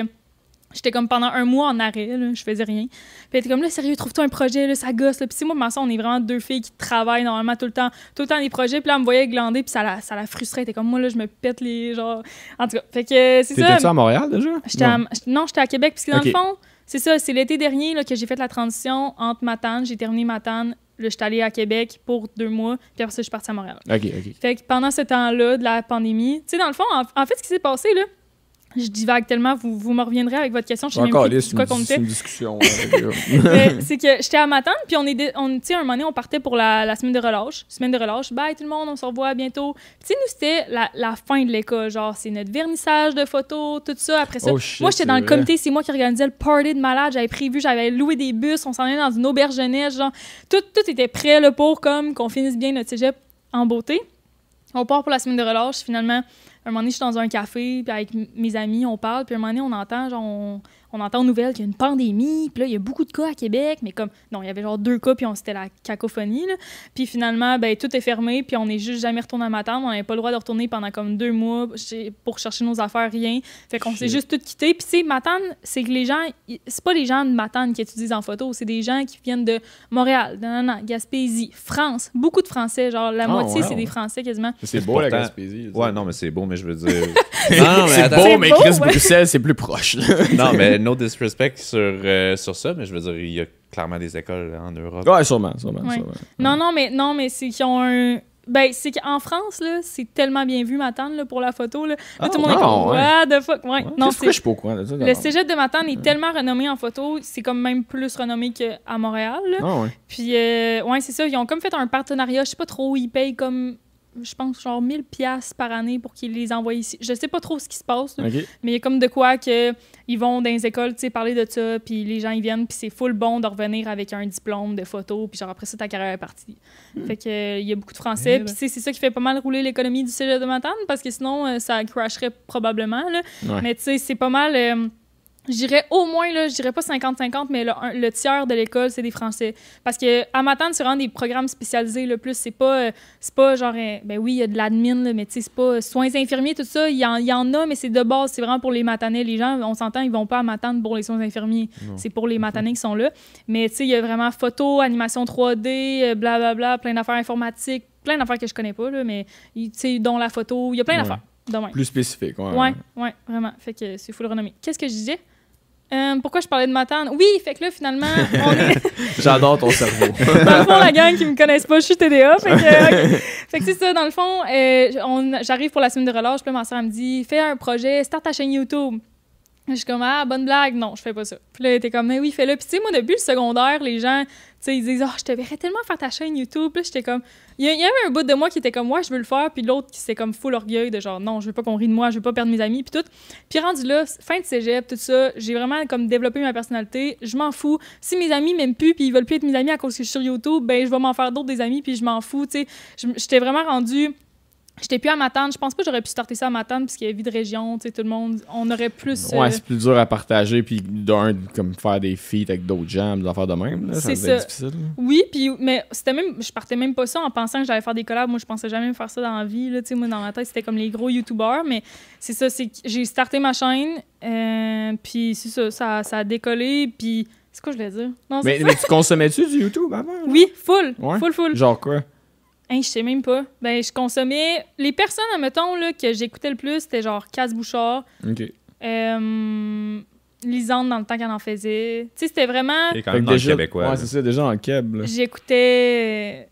j'étais comme pendant un mois en arrêt, là, je faisais rien. Puis elle était comme là, sérieux, trouve-toi un projet, là, ça gosse. Là. Puis moi, ma soeur, on est vraiment deux filles qui travaillent normalement tout le temps des projets. Puis là, elle me voyait glander, puis ça la frustrait. Elle était comme moi, là, je me pète les genre. En tout cas, fait que c'est ça. T'étais-tu à Montréal déjà? Non, j'étais à Québec, parce que dans le fond, c'est ça, c'est l'été dernier là, que j'ai fait la transition entre Matane. J'ai terminé Matane. Là, je suis allée à Québec pour 2 mois, puis après ça, je suis partie à Montréal. OK. Fait que pendant ce temps-là de la pandémie, tu sais, dans le fond, en fait, ce qui s'est passé, là, je divague tellement, vous me reviendrez avec votre question. Je sais même plus quoi qu'on était. C'est une discussion. C'est que j'étais à Matane, puis tu sais, un moment donné, on partait pour la semaine de relâche. Semaine de relâche, bye tout le monde, on se revoit bientôt. Puis tu sais, nous, c'était la fin de l'école. Genre, c'est notre vernissage de photos, tout ça. Après ça, moi, j'étais dans le comité, c'est moi qui organisais le party de malade. J'avais loué des bus, on s'en allait dans une auberge jeunesse. Genre, tout était prêt là, pour qu'on finisse bien notre cégep en beauté. On part pour la semaine de relâche, finalement. Un moment donné, je suis dans un café, puis avec mes amis, on parle, puis un moment donné, on entend, genre, on entend aux nouvelles qu'il y a une pandémie, puis là, il y a beaucoup de cas à Québec, mais comme, non, il y avait genre 2 cas, puis c'était la cacophonie, là. Puis finalement, ben tout est fermé, puis on n'est juste jamais retourné à Matane, on n'avait pas le droit de retourner pendant comme 2 mois pour chercher nos affaires, rien. Fait qu'on s'est juste tout quitté. Puis tu sais, Matane, c'est que les gens, c'est pas les gens de Matane qui étudient en photo, c'est des gens qui viennent de Montréal, Gaspésie, France, beaucoup de Français, genre la moitié, c'est des Français quasiment. C'est beau, la Gaspésie. Ouais, non, mais c'est beau, mais je veux dire... non, mais beau, mais Chris, Bruxelles, c'est plus proche. Non, mais no disrespect sur ça, mais je veux dire, il y a clairement des écoles en Europe. Ouais, sûrement. Ouais. Non, mais c'est qu'ils ont un... Ben, c'est qu'en France, là, c'est tellement bien vu, Matane, là, pour la photo, là. Là, tout le monde est comme, what the fuck? Ouais. Non, je suis pas au courant de ça. Le cégep de Matane est tellement renommé en photo, c'est comme même plus renommé qu'à Montréal, là. Ah, ouais. Puis, ouais, c'est ça, ils ont comme fait un partenariat, je sais pas trop, ils payent comme je pense, genre 1000$ par année pour qu'ils les envoient ici. Je sais pas trop ce qui se passe, là, OK. mais il y a comme de quoi que ils vont dans les écoles, tu sais, parler de ça, puis les gens, ils viennent, puis c'est full bon de revenir avec un diplôme de photo, puis genre après ça, ta carrière est partie. Fait que il y a beaucoup de Français, puis c'est ça qui fait pas mal rouler l'économie du cégep de Matane, parce que sinon, ça crasherait probablement, là. Ouais. Mais tu sais, c'est pas mal... je dirais au moins, là, je dirais pas 50-50, mais le tiers de l'école, c'est des Français. Parce que à Matane, c'est vraiment des programmes spécialisés, le plus. C'est pas genre, ben oui, il y a de l'admin, là, mais tu sais, c'est pas soins infirmiers, tout ça. Il y en a, mais c'est de base, c'est vraiment pour les Matanais. Les gens, on s'entend, ils vont pas à Matane pour les soins infirmiers. Non. C'est pour les Matanais qui sont là. Mais tu sais, il y a vraiment photo, animation 3D, blablabla, plein d'affaires informatiques, plein d'affaires que je connais pas, là, mais tu sais, dont la photo, il y a plein d'affaires. Plus spécifique, ouais, vraiment. Fait que c'est full renommé. Qu'est-ce que je disais? Pourquoi je parlais de Matane? Oui, fait que là, finalement, on est... J'adore ton cerveau. Dans le fond, la gang qui me connaissent pas, je suis TDA. Fait que, fait que c'est ça, dans le fond, j'arrive pour la semaine de relâche, puis là, ma soeur me dit « Fais un projet, start ta chaîne YouTube. » Je suis comme « Ah, bonne blague. » Non, je fais pas ça. Puis là, elle était comme « Mais oui, fais-le. » Puis tu sais, moi, depuis le secondaire, les gens, tu sais, ils disent « Ah, je te verrais tellement faire ta chaîne YouTube. » Puis là, j'étais comme... Il y avait un bout de moi qui était comme « Ouais, je veux le faire. » Puis l'autre qui c'était comme full orgueil de genre « Non, je veux pas qu'on rie de moi, je veux pas perdre mes amis. » Puis tout. Puis rendu là, fin de cégep, tout ça, j'ai vraiment comme développé ma personnalité. Je m'en fous. Si mes amis m'aiment plus puis ils veulent plus être mes amis à cause que je suis sur YouTube, ben je vais m'en faire d'autres des amis puis je m'en fous, tu sais. J'étais vraiment rendue... J'étais plus à Matane. Je pense pas que j'aurais pu starter ça à Matane parce qu'il y a vie de région, tu sais, tout le monde. On aurait plus... Ouais, c'est plus dur à partager puis comme faire des feats avec d'autres gens, des affaires de même. Là, ça devait être difficile. Oui, puis mais c'était même... Je partais même pas ça en pensant que j'allais faire des collabs. Moi, je pensais jamais faire ça dans la vie, là, tu sais. Moi, dans ma tête, c'était comme les gros YouTubers, mais c'est ça, c'est que j'ai starté ma chaîne, puis c'est ça a décollé, puis... C'est quoi je voulais dire? Non, mais tu consommais-tu du YouTube avant? Là? Oui, full. Ouais? Full. Genre quoi? Hein, je sais même pas. Ben, je consommais... Les personnes, admettons, là, que j'écoutais le plus, c'était genre Cass Bouchard. OK. Lisande dans le temps qu'elle en faisait. Tu sais, c'était vraiment... Et quand même dans le québécois. Ouais, c'est ça, déjà en Québec. J'écoutais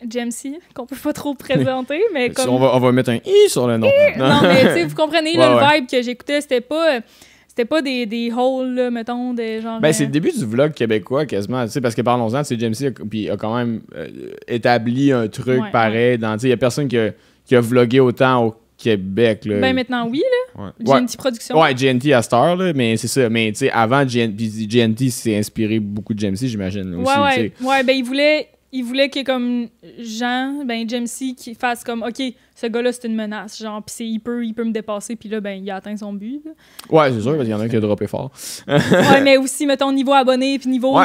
Jamesy, qu'on peut pas trop présenter, mais comme... On va mettre un « i » sur le nom. Non, mais tu sais, vous comprenez, là, le vibe que j'écoutais, c'était pas des holes, là, mettons, des genre... Ben, c'est le début du vlog québécois, quasiment, tu sais, parce que parlons-en, tu sais, Jamesy a quand même établi un truc pareil. Tu sais, il y a personne qui a vlogué autant au Québec, là. Ben, maintenant, oui, là. GNT Productions. Ouais, GNT à Star, là, mais c'est ça. Mais, tu sais, avant, GNT s'est inspiré beaucoup de Jamesy, j'imagine, aussi, Ouais, ben, il voulait que, comme, Jamesy, qui fasse comme, OK, ce gars-là, c'est une menace, genre, pis il peut me dépasser, puis là, ben, il a atteint son but, là. Ouais, c'est sûr, parce qu'il y en a un qui a droppé fort. Ouais, mais aussi, mettons, niveau abonné, puis niveau,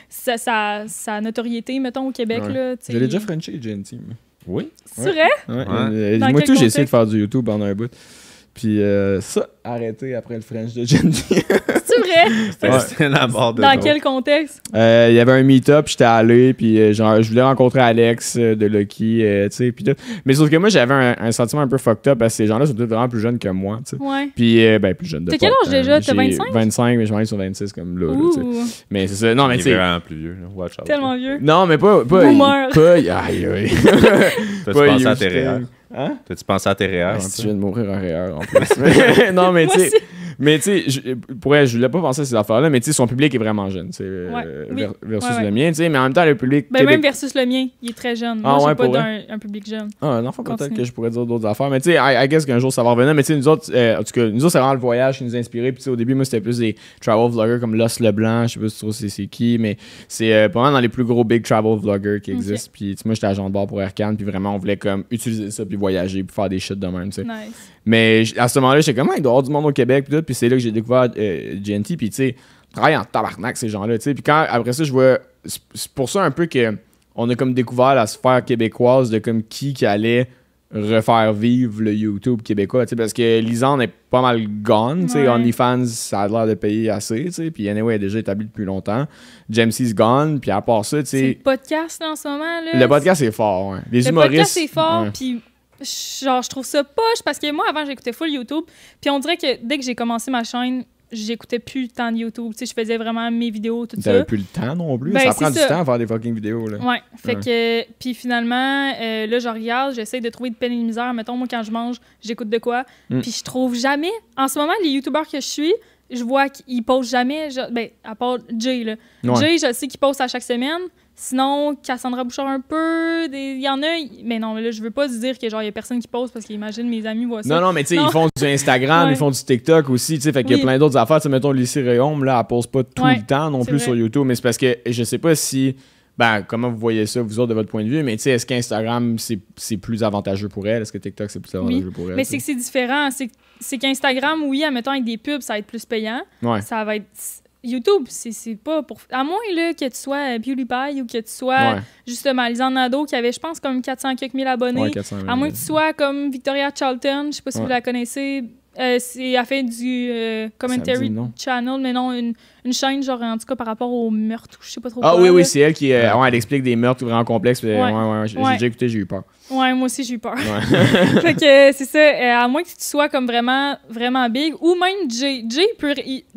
sa notoriété, mettons, au Québec, là, tu sais. Je l'ai déjà frenché, GNT. Oui. C'est vrai? Ouais. Moi, tout, j'ai essayé de faire du YouTube pendant un bout. Puis ça, arrêté après le French de GNT. C'est vrai? C'était la barre de Dans quel contexte? Il y avait un meet-up, j'étais allé, puis genre, je voulais rencontrer Alex de Lucky, tu sais, puis tout. Mais sauf que moi, j'avais un sentiment un peu fucked up parce que ces gens-là sont tous vraiment plus jeunes que moi, tu sais. Ouais. Puis, ben, plus jeunes de T'as quel âge déjà? T'as 25? 25, mais je m'en ai sur 26 comme là, tu sais. Mais c'est ça. Non, mais tu sais. Il est vraiment plus vieux, là. Watch out. Tellement vieux. Non, mais pas. Boomer. Aïe, aïe. T'as-tu pensé à tes REER? Hein? T'as-tu pensé à tes REER? Si tu viens de mourir en REER, en plus. Non, mais tu sais. Mais tu sais, je voulais pas penser à ces affaires-là, mais tu sais, son public est vraiment jeune, tu sais, versus le mien, tu sais, mais en même temps, le public. Ben, même versus le mien, il est très jeune. Moi, j'ai pas un public jeune. Ah, non, peut-être que je pourrais dire d'autres affaires, mais tu sais, I guess qu'un jour ça va revenir, mais tu sais, nous autres, en tout cas, c'est vraiment le voyage qui nous a inspirés, puis tu sais, au début, moi, c'était plus des travel vloggers comme Lost Leblanc, je sais pas si tu trouves c'est qui, mais c'est pas mal dans les plus gros big travel vloggers qui existent, puis moi, j'étais agent de bord pour Air Canada, puis vraiment, on voulait comme utiliser ça, puis voyager, puis faire des shit de même, tu sais. Nice. Mais à ce moment-là, j'étais comme, il doit y avoir du monde au Québec, puis tout, puis c'est là que j'ai découvert GNT, puis tu sais, travaille en tabarnak, ces gens-là, tu sais. Puis quand, après ça, je vois, c'est pour ça un peu qu'on a comme découvert la sphère québécoise de comme qui allait refaire vivre le YouTube québécois, tu sais, parce que Lisande est pas mal gone, tu sais, OnlyFans, ça a l'air de payer assez, tu sais, puis anyway, elle est déjà établie depuis longtemps. James's gone, puis à part ça, tu sais... C'est le podcast, là, en ce moment, là. Le podcast, c'est fort, ouais. Les humoristes... Le podcast, c'est fort, puis... Genre, je trouve ça poche parce que moi, avant, j'écoutais full YouTube. Puis on dirait que dès que j'ai commencé ma chaîne, j'écoutais plus tant de YouTube. Tu sais, je faisais vraiment mes vidéos, tout ça. T'avais plus le temps non plus. Ça prend du temps à faire des fucking vidéos, là. Ouais. Fait que... Puis finalement, là, je regarde, j'essaie de trouver de peine et de misère. Mettons, moi, quand je mange, j'écoute de quoi. Puis je trouve jamais... En ce moment, les YouTubeurs que je suis, je vois qu'ils postent jamais... à part Jay, là. Jay, je sais qu'il poste à chaque semaine. Sinon, Cassandra Bouchard un peu. Il y en a, mais non, là, je veux pas dire que genre il y a personne qui pose parce qu'imagine mes amis voient ça. Non, mais tu sais, ils font du Instagram, ils font du TikTok aussi, tu sais, fait qu'il y a plein d'autres affaires. Tu sais, mettons, Lucie Réaume, là, elle pose pas tout le temps non plus sur YouTube, mais c'est parce que je sais pas si, comment vous voyez ça, vous autres, de votre point de vue, mais tu sais, est-ce qu'Instagram, c'est plus avantageux pour elle? Est-ce que TikTok, c'est plus avantageux pour elle? Mais c'est que c'est différent. C'est qu'Instagram, oui, admettons, avec des pubs, ça va être plus payant. Ça va être... YouTube, c'est pas pour... À moins là, que tu sois PewDiePie ou que tu sois justement Lisanne Nadeau qui avait, je pense, comme 400 quelques mille abonnés. 400 000 à moins que tu sois comme Victoria Charlton, je sais pas si vous la connaissez. Elle fait du commentary channel, mais non, une chaîne, genre, en tout cas, par rapport aux meurtres, je sais pas trop quoi. Oui, c'est elle qui... elle explique des meurtres vraiment complexes. J'ai déjà écouté, j'ai eu peur. Ouais, moi aussi, j'ai eu peur. Fait que c'est ça, à moins que tu sois comme vraiment, vraiment big, ou même Jay.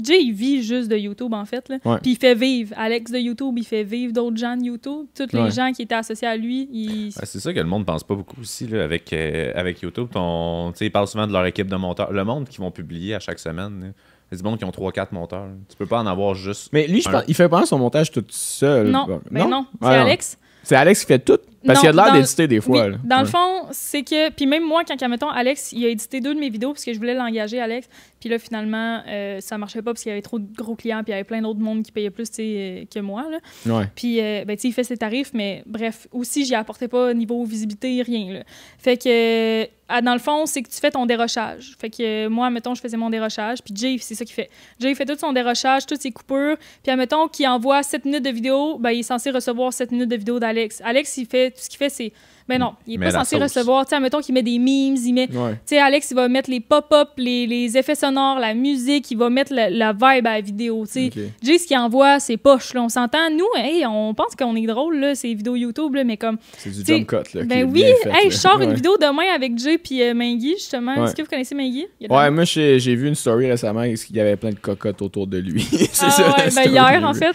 Jay, il vit juste de YouTube, en fait, là. Puis il fait vivre. Alex de YouTube, il fait vivre d'autres gens de YouTube. Tous les gens qui étaient associés à lui, c'est ça que le monde pense pas beaucoup aussi, là, avec YouTube. Ils parlent souvent de leur équipe de monteurs. Le monde qui vont publier à chaque semaine, là. Il y a du monde qui ont 3-4 monteurs. Tu peux pas en avoir juste... Mais lui, il fait pas son montage tout seul. Non, non. C'est Alex. C'est Alex qui fait tout? Parce qu'il y a de l'air d'éditer des fois. Oui. Dans le fond, c'est que... Puis même moi, quand, mettons, Alex, il a édité 2 de mes vidéos parce que je voulais l'engager, Alex. Puis là, finalement, ça marchait pas parce qu'il y avait trop de gros clients puis il y avait plein d'autres monde qui payaient plus que moi. Là. Puis, il fait ses tarifs, mais bref, aussi, j'y apportais pas niveau visibilité, rien. Là. Fait que... dans le fond, c'est que tu fais ton dérochage. Fait que moi, mettons, je faisais mon dérochage, puis Jay, c'est ça qu'il fait. Jay fait tout son dérochage, toutes ses coupures, puis admettons qu'il envoie 7 minutes de vidéo, il est censé recevoir 7 minutes de vidéo d'Alex. Alex, il fait tout ce qu'il fait, c'est... Ben non, il est pas censé recevoir. Tu sais, admettons qu'il met des memes, il met... Tu sais, Alex, il va mettre les pop-up, les effets sonores, la musique, il va mettre la vibe à la vidéo, tu sais. Jay, ce qu'il envoie, c'est poche, là. On s'entend. Nous, on pense qu'on est drôle, là, ces vidéos YouTube, là, mais comme... C'est du jump cut, là. Ben oui, je sors une vidéo demain avec Jay puis Mengi, justement. Est-ce que vous connaissez Mengi? Moi, j'ai vu une story récemment, il y avait plein de cocottes autour de lui. C'est ça, hier, en fait,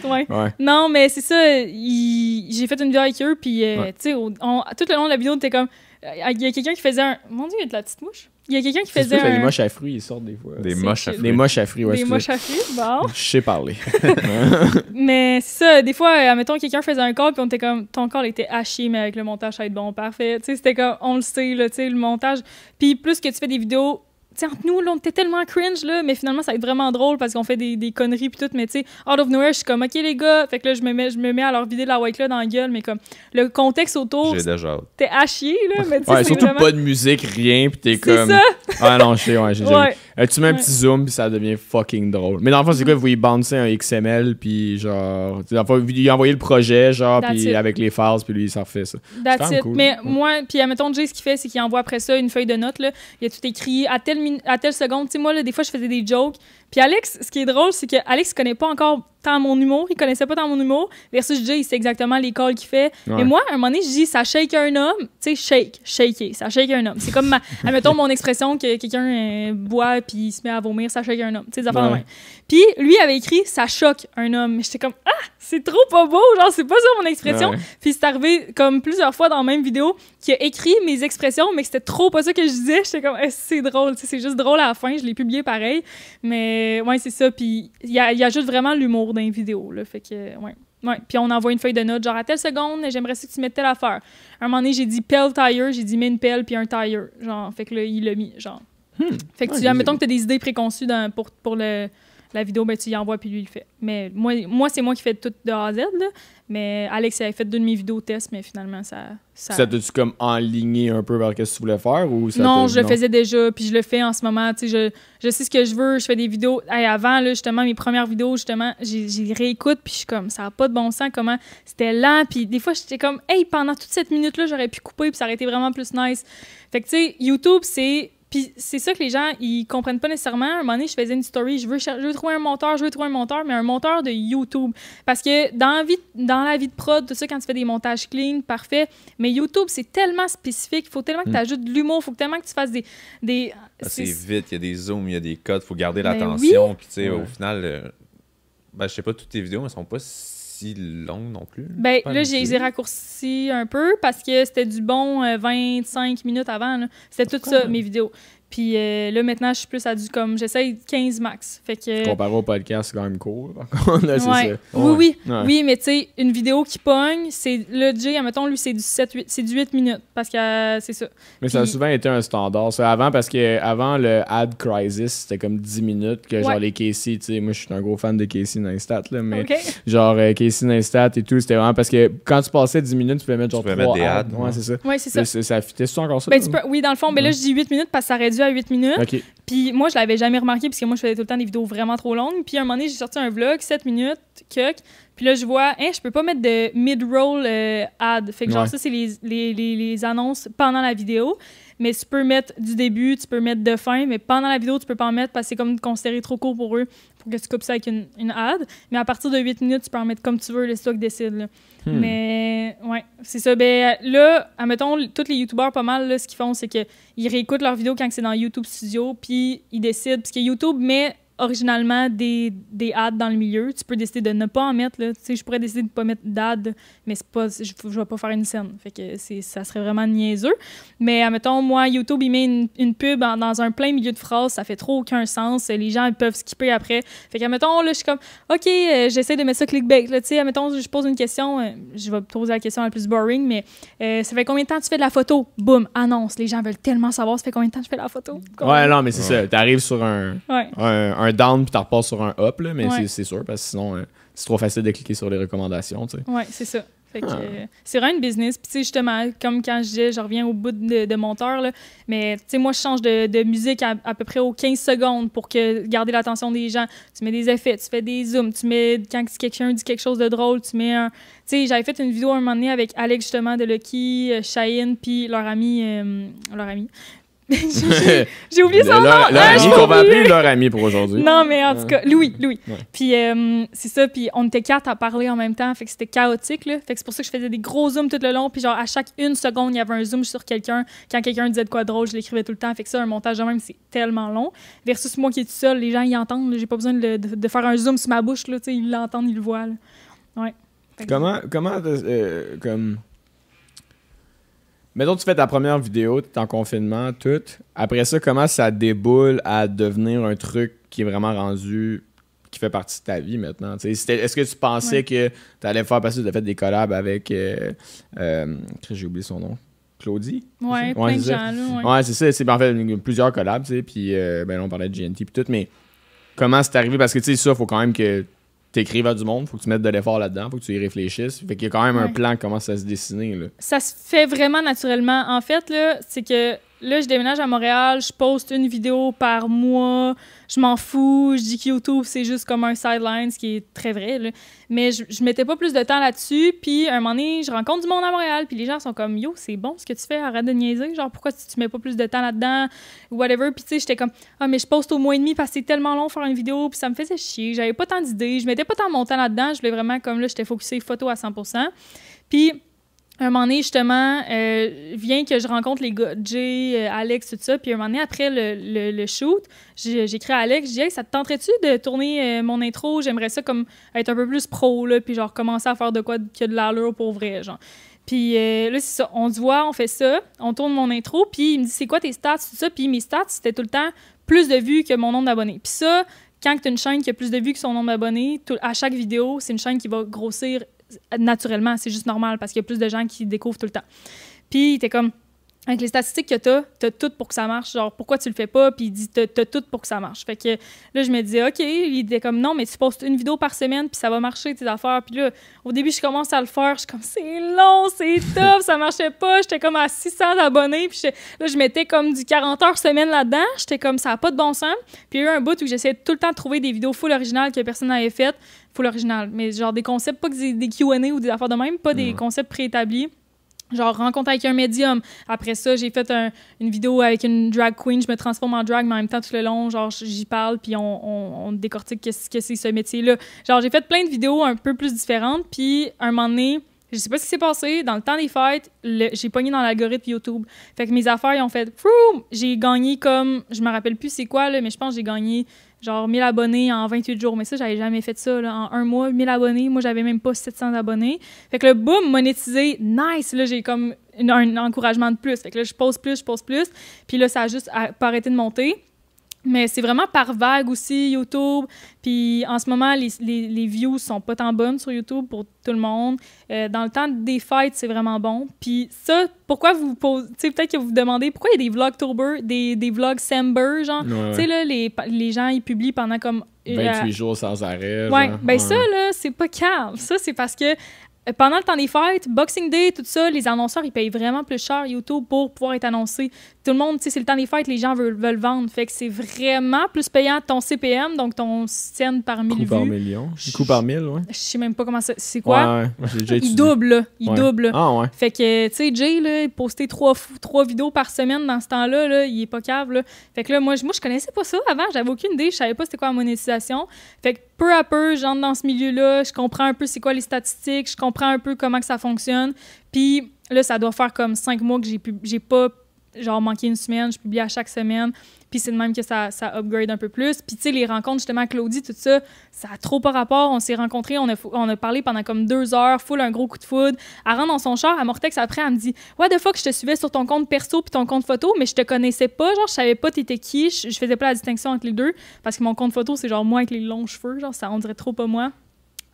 Non, mais c'est ça, j'ai fait une vidéo avec eux, puis, tu sais, tout le long de la vidéo, t'es comme... Il y a quelqu'un qui faisait un... Mon Dieu, il y a de la petite mouche. Il y a quelqu'un qui faisait Les moches à fruits, ils sortent des fois. Des moches à fruits. Des moches à fruits, Des moches à fruits, bon. Je sais parler. Mais c'est ça, des fois, admettons, quelqu'un faisait un call, puis on était comme... Ton call était à chier, mais avec le montage, ça va être bon, parfait. Tu sais, c'était comme... On le sait, là, tu sais, le montage. Puis plus que tu fais des vidéos... T'sais, entre nous, là, on était tellement cringe, là, mais finalement, ça va être vraiment drôle parce qu'on fait des conneries pis tout, mais tu sais, out of nowhere, je suis comme, OK, les gars, fait que là, je me mets à leur vider de la white là dans la gueule, mais comme, le contexte autour, t'es à chier, là, mais tu sais, surtout vraiment... pas de musique, rien, pis t'es comme... C'est ça! Ah non, je sais, j'ai tu mets un petit zoom pis ça devient fucking drôle. Mais dans le fond, c'est quoi, vous y bouncez un XML pis genre... Dans le fond, il a envoyé le projet, genre, pis avec les phases, pis lui, il s'en refait ça. That's it. Cool. Mais moi, pis admettons, Jay, ce qu'il fait, c'est qu'il envoie après ça une feuille de notes, là, il y a tout écrit à telle seconde. Tu sais, moi, là, des fois, je faisais des jokes. Puis Alex, ce qui est drôle, c'est que Alex connaît pas encore tant mon humour. Il connaissait pas tant mon humour. Versus Jay, il sait exactement les calls qu'il fait. Mais moi, à un moment donné, je dis, ça shake un homme. Tu sais, shaker. Ça shake un homme. C'est comme, admettons, mon expression que quelqu'un boit puis il se met à vomir, ça shake un homme. Tu sais, des affaires de même. Puis lui avait écrit, ça choque un homme. Mais j'étais comme, c'est trop pas beau. Genre, c'est pas ça mon expression. Puis c'est arrivé comme plusieurs fois dans la même vidéo qu'il a écrit mes expressions, mais que c'était trop pas ça que je disais. J'étais comme, c'est drôle. Tu sais, c'est juste drôle à la fin. Je l'ai publié pareil. Mais ouais, c'est ça. Puis il ajoute vraiment l'humour dans les vidéos. Là, fait que, ouais. Puis on envoie une feuille de notes, genre à telle seconde, j'aimerais ça que tu mettes telle affaire. À un moment donné, j'ai dit pelle tire, j'ai dit mets une pelle puis un tire. Genre, fait que là, il l'a mis. Genre. Fait que mettons que tu as des idées préconçues pour la vidéo, ben tu y envoies puis lui il le fait. Mais moi c'est moi qui fais tout de A à Z, là. Mais Alex il avait fait 2 de mes vidéos tests, mais finalement ça t'a-tu comme enligné un peu vers ce que tu voulais faire ou ça non, je le faisais déjà, puis je le fais en ce moment. Tu sais, je sais ce que je veux, je fais des vidéos. Avant, là, justement, mes premières vidéos, justement, j'y réécoute, puis je suis comme, ça n'a pas de bon sens, comment c'était lent, puis des fois, j'étais comme, hey, pendant toute cette minute-là, j'aurais pu couper, puis ça aurait été vraiment plus nice. Fait que, tu sais, YouTube, c'est... Puis c'est ça que les gens, ils comprennent pas nécessairement. À un moment donné, je faisais une story, je veux trouver un monteur, mais un monteur de YouTube. Parce que dans la vie de prod, tout ça, quand tu fais des montages clean, parfait, mais YouTube, c'est tellement spécifique, il faut tellement que tu ajoutes de l'humour, il faut tellement que tu fasses des c'est vite, il y a des zooms, il y a des codes, il faut garder l'attention. Oui. Puis tu sais, au final, je sais pas, toutes tes vidéos, elles sont pas si longues non plus. Ben là, j'ai raccourci un peu parce que c'était du bon 25 minutes avant. Là. C'était tout ça, mes vidéos. Puis là, maintenant, je suis plus à du comme, j'essaye 15 max. Fait que... Comparé au podcast, c'est quand même cool. Là, c'est ouais. ça. Oui, Ouais. oui, mais tu sais, une vidéo qui pogne, c'est le Jay, admettons, lui, c'est du 7-8, c'est du 8 minutes, parce que c'est ça. Mais ça a souvent été un standard. Ça, avant, parce que avant le Ad Crisis, c'était comme 10 minutes que genre les Casey, tu sais, moi, je suis un gros fan de Casey Neistat, là, mais genre Casey Neistat et tout, c'était vraiment parce que quand tu passais 10 minutes, tu pouvais mettre genre 3 ads. Ouais, c'est ça. Ouais, c'est ça. Ça fitait encore ça? Ben, oui, dans le fond, ben là, je dis 8 minutes parce que ça réduit à 8 minutes. OK. Puis moi, je l'avais jamais remarqué parce que moi, je faisais tout le temps des vidéos vraiment trop longues. Puis à un moment donné, j'ai sorti un vlog, 7 minutes, puis là, je vois, je peux pas mettre de mid-roll ad. Fait que genre, ça, c'est les annonces pendant la vidéo. Mais tu peux mettre du début, tu peux mettre de fin, mais pendant la vidéo, tu peux pas en mettre parce que c'est comme considéré trop court pour eux pour que tu coupes ça avec une ad. Mais à partir de 8 minutes, tu peux en mettre comme tu veux, le stock décide. Là. Mais, ouais, c'est ça. Ben là, admettons, tous les YouTubers, pas mal, là, ce qu'ils font, c'est qu'ils réécoutent leurs vidéos quand c'est dans YouTube Studio, puis ils décident, parce que YouTube met originalement des ads dans le milieu. Tu peux décider de ne pas en mettre. Là. Tu sais, je pourrais décider de ne pas mettre d'ads, mais c'est pas, je vais pas faire une scène. Fait que ça serait vraiment niaiseux. Mais admettons, moi, YouTube, il met une pub dans un plein milieu de phrase. Ça fait trop aucun sens. Les gens ils peuvent skipper après. Fait que, admettons, là, je suis comme, OK, j'essaie de mettre ça clickbait. Tu sais, admettons, je pose une question. Je vais poser la question la plus boring, mais ça fait combien de temps tu fais de la photo? Boum, annonce. Les gens veulent tellement savoir ça fait combien de temps je fais de la photo. Ouais, non, mais c'est ça. T'arrives sur un down puis tu repars sur un up, là, mais c'est sûr, parce que sinon, c'est trop facile de cliquer sur les recommandations. Tu sais. Ouais, c'est ça. Fait que, c'est vraiment une business. Puis, tu sais, justement, comme quand je disais, je reviens au bout de monteur, là, mais, tu sais, moi, je change de musique à peu près aux 15 secondes pour garder l'attention des gens. Tu mets des effets, tu fais des zooms, tu mets, quand quelqu'un dit quelque chose de drôle, tu mets un... Tu sais, j'avais fait une vidéo un moment donné avec Alex, justement, de Lucky, Cheyenne, puis leur ami... J'ai oublié son nom. Leur ami qu'on va appeler leur ami pour aujourd'hui. Non, mais en tout cas, Louis. Ouais. Puis c'est ça, puis on était 4 à parler en même temps, fait que c'était chaotique, là. Fait que c'est pour ça que je faisais des gros zooms tout le long, puis genre à chaque 1 seconde, il y avait un zoom sur quelqu'un. Quand quelqu'un disait de quoi drôle, je l'écrivais tout le temps. Fait que ça, un montage de même, c'est tellement long. Versus moi qui est tout seul, les gens, ils entendent. J'ai pas besoin de faire un zoom sur ma bouche, là, tu sais, ils l'entendent, ils le voient, là. Ouais. Comment mettons, tu fais ta première vidéo, tu es en confinement, tout. Après ça, comment ça déboule à devenir un truc qui est vraiment rendu, qui fait partie de ta vie maintenant? Est-ce que tu pensais que tu allais faire passer, tu as fait des collabs avec, j'ai oublié son nom, Claudie? Ouais, plein de gens, là. Ouais, c'est ça. C'est en fait plusieurs collabs, tu sais, puis on parlait de GNT puis tout, mais comment c'est arrivé? Parce que, tu sais, ça, il faut quand même que t'écrives à du monde, faut que tu mettes de l'effort là-dedans, faut que tu y réfléchisses. Fait qu'il y a quand même un plan qui commence à se dessiner, là. Ça se fait vraiment naturellement. En fait, là, c'est que là, je déménage à Montréal, je poste une vidéo par mois, je m'en fous, je dis que YouTube, c'est juste comme un sideline, ce qui est très vrai, là. Mais je mettais pas plus de temps là-dessus, puis à un moment donné, je rencontre du monde à Montréal, puis les gens sont comme « Yo, c'est bon ce que tu fais, arrête de niaiser, genre pourquoi tu mets pas plus de temps là-dedans, whatever », puis tu sais, j'étais comme « Ah, mais je poste au mois et demi parce que c'est tellement long faire une vidéo, puis ça me faisait chier, j'avais pas tant d'idées, je mettais pas tant mon temps là-dedans, je voulais vraiment, comme là, j'étais focusée photo à 100%, puis... Un moment donné, justement, vient que je rencontre les gars, Jay, Alex, tout ça. Puis un moment donné, après le shoot, j'écris à Alex, je dis « Hey, ça te tenterait-tu de tourner mon intro? J'aimerais ça comme être un peu plus pro, là, puis genre commencer à faire de quoi que de l'allure pour vrai, genre. » Puis là, c'est ça. On se voit, on fait ça, on tourne mon intro, puis il me dit « C'est quoi tes stats? » tout ça. Puis mes stats, c'était tout le temps plus de vues que mon nombre d'abonnés. Puis ça, quand tu as une chaîne qui a plus de vues que son nombre d'abonnés, à chaque vidéo, c'est une chaîne qui va grossir naturellement, c'est juste normal parce qu'il y a plus de gens qui découvrent tout le temps. Puis il était comme, avec les statistiques que t'as tout pour que ça marche, genre pourquoi tu le fais pas, puis il dit t'as tout pour que ça marche. Fait que là, je me disais, OK, il était comme, non, mais tu postes une vidéo par semaine, puis ça va marcher tes affaires. Puis là, au début, je commence à le faire, je suis comme, c'est long, c'est tough, ça marchait pas, j'étais comme à 600 abonnés, puis là, je mettais comme du 40 heures semaine là-dedans, j'étais comme, ça a pas de bon sens. Puis il y a eu un bout où j'essayais tout le temps de trouver des vidéos full originales que personne n'avait faites, full original, mais genre des concepts, pas que des Q&A ou des affaires de même, pas des concepts préétablis. Genre, rencontre avec un médium. Après ça, j'ai fait une vidéo avec une drag queen. Je me transforme en drag, mais en même temps, tout le long, genre, j'y parle, puis on décortique qu'est-ce que c'est ce métier-là. Genre, j'ai fait plein de vidéos un peu plus différentes, puis un moment donné, je sais pas ce qui s'est passé, dans le temps des fêtes, j'ai pogné dans l'algorithme YouTube. Fait que mes affaires, ils ont fait... Froum! J'ai gagné comme... Je me rappelle plus c'est quoi, là, mais je pense que j'ai gagné genre 1000 abonnés en 28 jours. Mais ça, j'avais jamais fait ça, là. En un mois, 1000 abonnés. Moi, j'avais même pas 700 abonnés. Fait que le boom, monétisé, nice! Là, j'ai comme un encouragement de plus. Fait que là, je poste plus. Puis là, ça a juste pas arrêté de monter. Mais c'est vraiment par vague aussi, YouTube. Puis en ce moment, les views sont pas tant bonnes sur YouTube pour tout le monde. Dans le temps des fêtes, c'est vraiment bon. Puis ça, pourquoi vous posez... Tu sais, peut-être que vous vous demandez pourquoi il y a des Vlogtober, des vlogs Sember, genre. Tu sais, là, les gens, ils publient pendant comme... 28 jours sans arrêt. Ouais, ben ça, là, c'est pas calme. Ça, c'est parce que pendant le temps des fêtes, Boxing Day, tout ça, les annonceurs, ils payent vraiment plus cher YouTube pour pouvoir être annoncés. Tout le monde, tu sais, c'est le temps des fêtes, les gens veulent vendre. Fait que c'est vraiment plus payant ton CPM, donc ton scène par 1000 vues. Coût par million. Coût par 1000, ouais. Je sais même pas comment ça... C'est quoi? Ouais, j'ai déjà étudié. Il double, là. Il double. Ah, ouais. Fait que, tu sais, Jay, là, il postait 3 vidéos par semaine dans ce temps-là, là, il est pas cave, là. Fait que là, moi, je connaissais pas ça avant. J'avais aucune idée. Je savais pas c'était quoi la monétisation. Fait que peu à peu, j'entre dans ce milieu-là. Je comprends un peu c'est quoi les statistiques. Je comprends un peu comment que ça fonctionne. Puis là, ça doit faire comme 5 mois que j'ai pas genre manqué une semaine. Je publie à chaque semaine. Puis c'est de même que ça upgrade un peu plus. Puis tu sais, les rencontres, justement, Claudie, tout ça, ça a trop pas rapport. On s'est rencontrés, on a parlé pendant comme 2 heures, full un gros coup de foudre. Elle rentre dans son char, elle me retexte après, elle me dit « What the fuck, je te suivais sur ton compte perso puis ton compte photo, mais je te connaissais pas, genre, je savais pas t'étais qui. Je faisais pas la distinction entre les deux. Parce que mon compte photo, c'est genre moi avec les longs cheveux, genre, ça, on dirait trop pas moi. »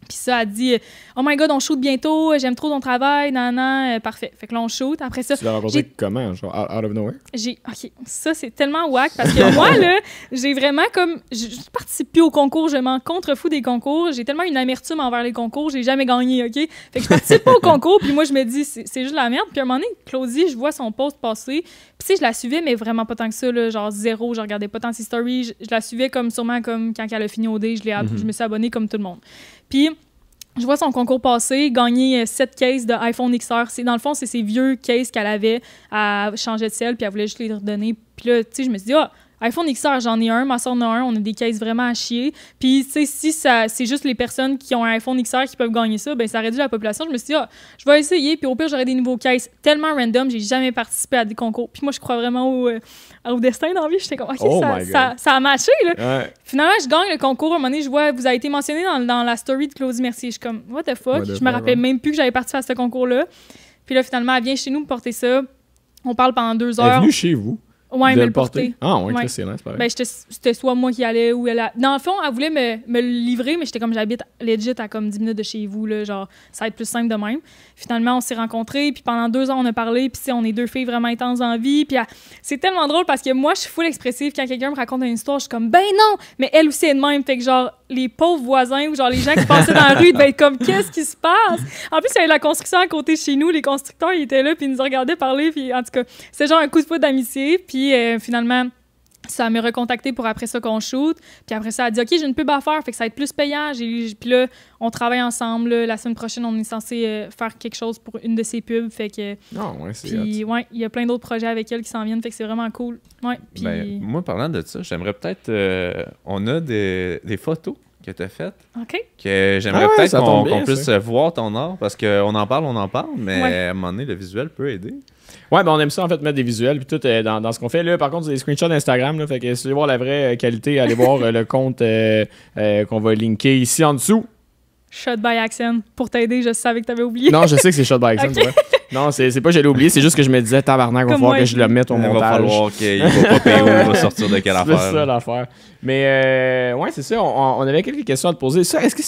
Puis ça, elle dit « Oh my God, on shoot bientôt, j'aime trop ton travail, parfait. » Fait que là, on shoot. Après ça... Tu l'as rencontré comment? Genre, out of nowhere? OK, ça, c'est tellement whack parce que moi, là, j'ai vraiment comme... Je participe plus au concours, je m'en contrefous des concours. J'ai tellement une amertume envers les concours, j'ai jamais gagné, OK? Fait que je participe pas au concours, puis moi, je me dis, c'est juste la merde. Puis à un moment donné, Claudie, je vois son post passer. Puis tu sais, je la suivais, mais vraiment pas tant que ça, là, genre zéro. Je regardais pas tant ses stories. Je la suivais sûrement comme quand elle a fini au dé. Je me suis abonnée comme tout le monde. Puis... je vois son concours passer, gagner 7 cases de iPhone XR. Dans le fond, c'est ces vieux cases qu'elle avait. Elle changeait de sel, puis elle voulait juste les redonner. Puis là, tu sais, je me suis dit, iPhone XR, j'en ai un, ma soeur en a un, on a des cases vraiment à chier. Puis, tu sais, si c'est juste les personnes qui ont un iPhone XR qui peuvent gagner ça, ben ça réduit la population. Je me suis dit, je vais essayer, puis au pire, j'aurai des nouveaux cases tellement random, j'ai jamais participé à des concours. Puis moi, je crois vraiment au destin dans la vie. J'étais comme, OK, ça a matché, là. Ouais. Finalement, je gagne le concours. À un moment donné, je vois, vous avez été mentionné dans la story de Claudie Mercier. Je suis comme, what the fuck? Je me rappelais même plus que j'avais participé à ce concours-là. Puis là, finalement, elle vient chez nous me porter ça. On parle pendant 2 heures. Elle est venue chez vous? Ouais, elle me le porter. Ah, ouais, excellent, c'est pareil. Ben, c'était soit moi qui allais ou elle. Dans le fond, elle voulait me le livrer, mais j'étais comme, j'habite legit à comme 10 minutes de chez vous, là, genre, ça va être plus simple de même. Finalement, on s'est rencontrés, puis pendant 2 ans, on a parlé, puis on est 2 filles vraiment intenses en vie, puis c'est tellement drôle parce que moi, je suis full expressive. Quand quelqu'un me raconte une histoire, je suis comme, ben non! Mais elle aussi est de même, fait que genre, les pauvres voisins ou genre les gens qui passaient dans la rue devaient être comme, qu'est-ce qui se passe? En plus, il y avait la construction à côté de chez nous, les constructeurs, ils étaient là, puis ils nous regardaient parler, puis en tout cas, c'était genre un coup de foudre d'amitié, puis finalement, ça m'a recontacté pour après ça qu'on shoot. Puis après ça, elle a dit « OK, j'ai une pub à faire, fait que ça va être plus payant. » Puis là, on travaille ensemble. Là. La semaine prochaine, on est censé faire quelque chose pour une de ses pubs. Fait que... Puis, ouais, il y a plein d'autres projets avec elle qui s'en viennent. Fait que c'est vraiment cool. Ouais, puis... Ben, moi, parlant de ça, j'aimerais peut-être... on a des photos que tu as faites. OK. Que j'aimerais peut-être qu'on puisse voir ton art. Parce qu'on en parle, mais à un moment donné, le visuel peut aider. Ouais, ben on aime ça en fait mettre des visuels puis tout dans ce qu'on fait là. Par contre, c'est des screenshots d'Instagram là, fait que si vous voulez voir la vraie qualité, allez voir le compte qu'on va linker ici en dessous. Shot by Accent. Pour t'aider, je savais que t'avais oublié. Non, je sais que c'est Shot by Accent. Okay. Non, c'est pas que j'allais oublier, c'est juste que je me disais tabarnak, il va falloir que je le mette au montage. Il va falloir qu'il va pas payer ou il va sortir de quelle affaire. C'est ça l'affaire. Mais ouais, c'est ça, on avait quelques questions à te poser. Ça, est-ce que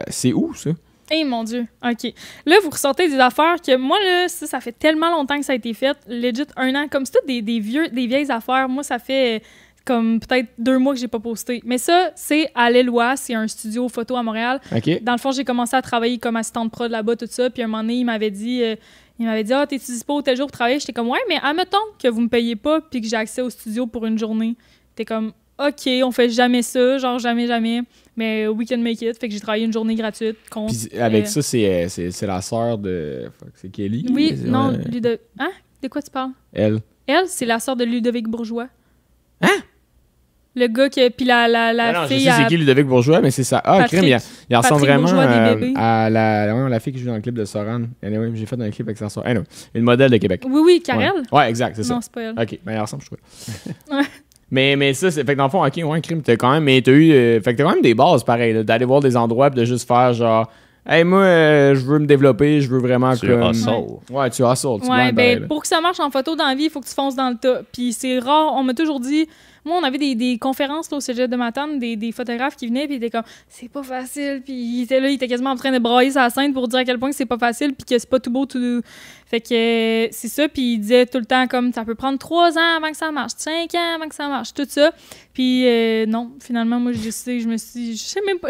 c'est où ça? Eh mon Dieu, OK. Là, vous ressortez des affaires que moi, là, ça fait tellement longtemps que ça a été fait. Legit, 1 an. Comme c'est tout des vieilles affaires. Moi, ça fait comme peut-être 2 mois que j'ai pas posté. Mais ça, c'est à l'Éloie. C'est un studio photo à Montréal. Okay. Dans le fond, j'ai commencé à travailler comme assistante prod là-bas, tout ça. Puis à un moment donné, il m'avait dit ah, t'es-tu dispo tel jour pour travailler? J'étais comme, ouais, mais admettons que vous me payez pas puis que j'ai accès au studio pour une journée. T'es comme, OK, on fait jamais ça, genre jamais. Mais we can make it. Fait que j'ai travaillé une journée gratuite. Puis avec ça, c'est la sœur de... C'est Kelly? Oui, non, Ludovic... Hein? De quoi tu parles? Elle, c'est la sœur de Ludovic Bourgeois. Hein? Le gars qui... Puis la non, fille... Je sais c'est qui Ludovic Bourgeois, mais c'est ça. Ah, crème, il ressemble vraiment à la fille qui joue dans le clip de Soran. Anyway, j'ai fait un clip avec sa sœur. Anyway, une modèle de Québec. Oui, Karel? Ouais, exact, c'est ça. Non, c'est pas elle. OK, mais elle ressemble, je trouve. Ouais. Mais ça, c'est. Fait que dans le fond, OK, ouais, crime, t'as quand même. Mais t'as eu. Fait que t'as quand même des bases pareil, d'aller voir des endroits et de juste faire genre. hey, moi, je veux me développer, je veux vraiment tu comme... hustle. Ouais, tu hustles. Tu Ouais, gagnes ben, pareil, pour que ça marche en photo dans la vie, il faut que tu fonces dans le tas. Puis c'est rare, on m'a toujours dit... Moi, on avait des conférences là, au cégep de Matane, des photographes qui venaient, puis ils étaient comme « c'est pas facile », puis il était quasiment en train de brailler sa scène pour dire à quel point c'est pas facile, puis que c'est pas tout beau, tout... Fait que c'est ça, puis il disait tout le temps comme « ça peut prendre 3 ans avant que ça marche, 5 ans avant que ça marche », tout ça. Puis non, finalement, moi, je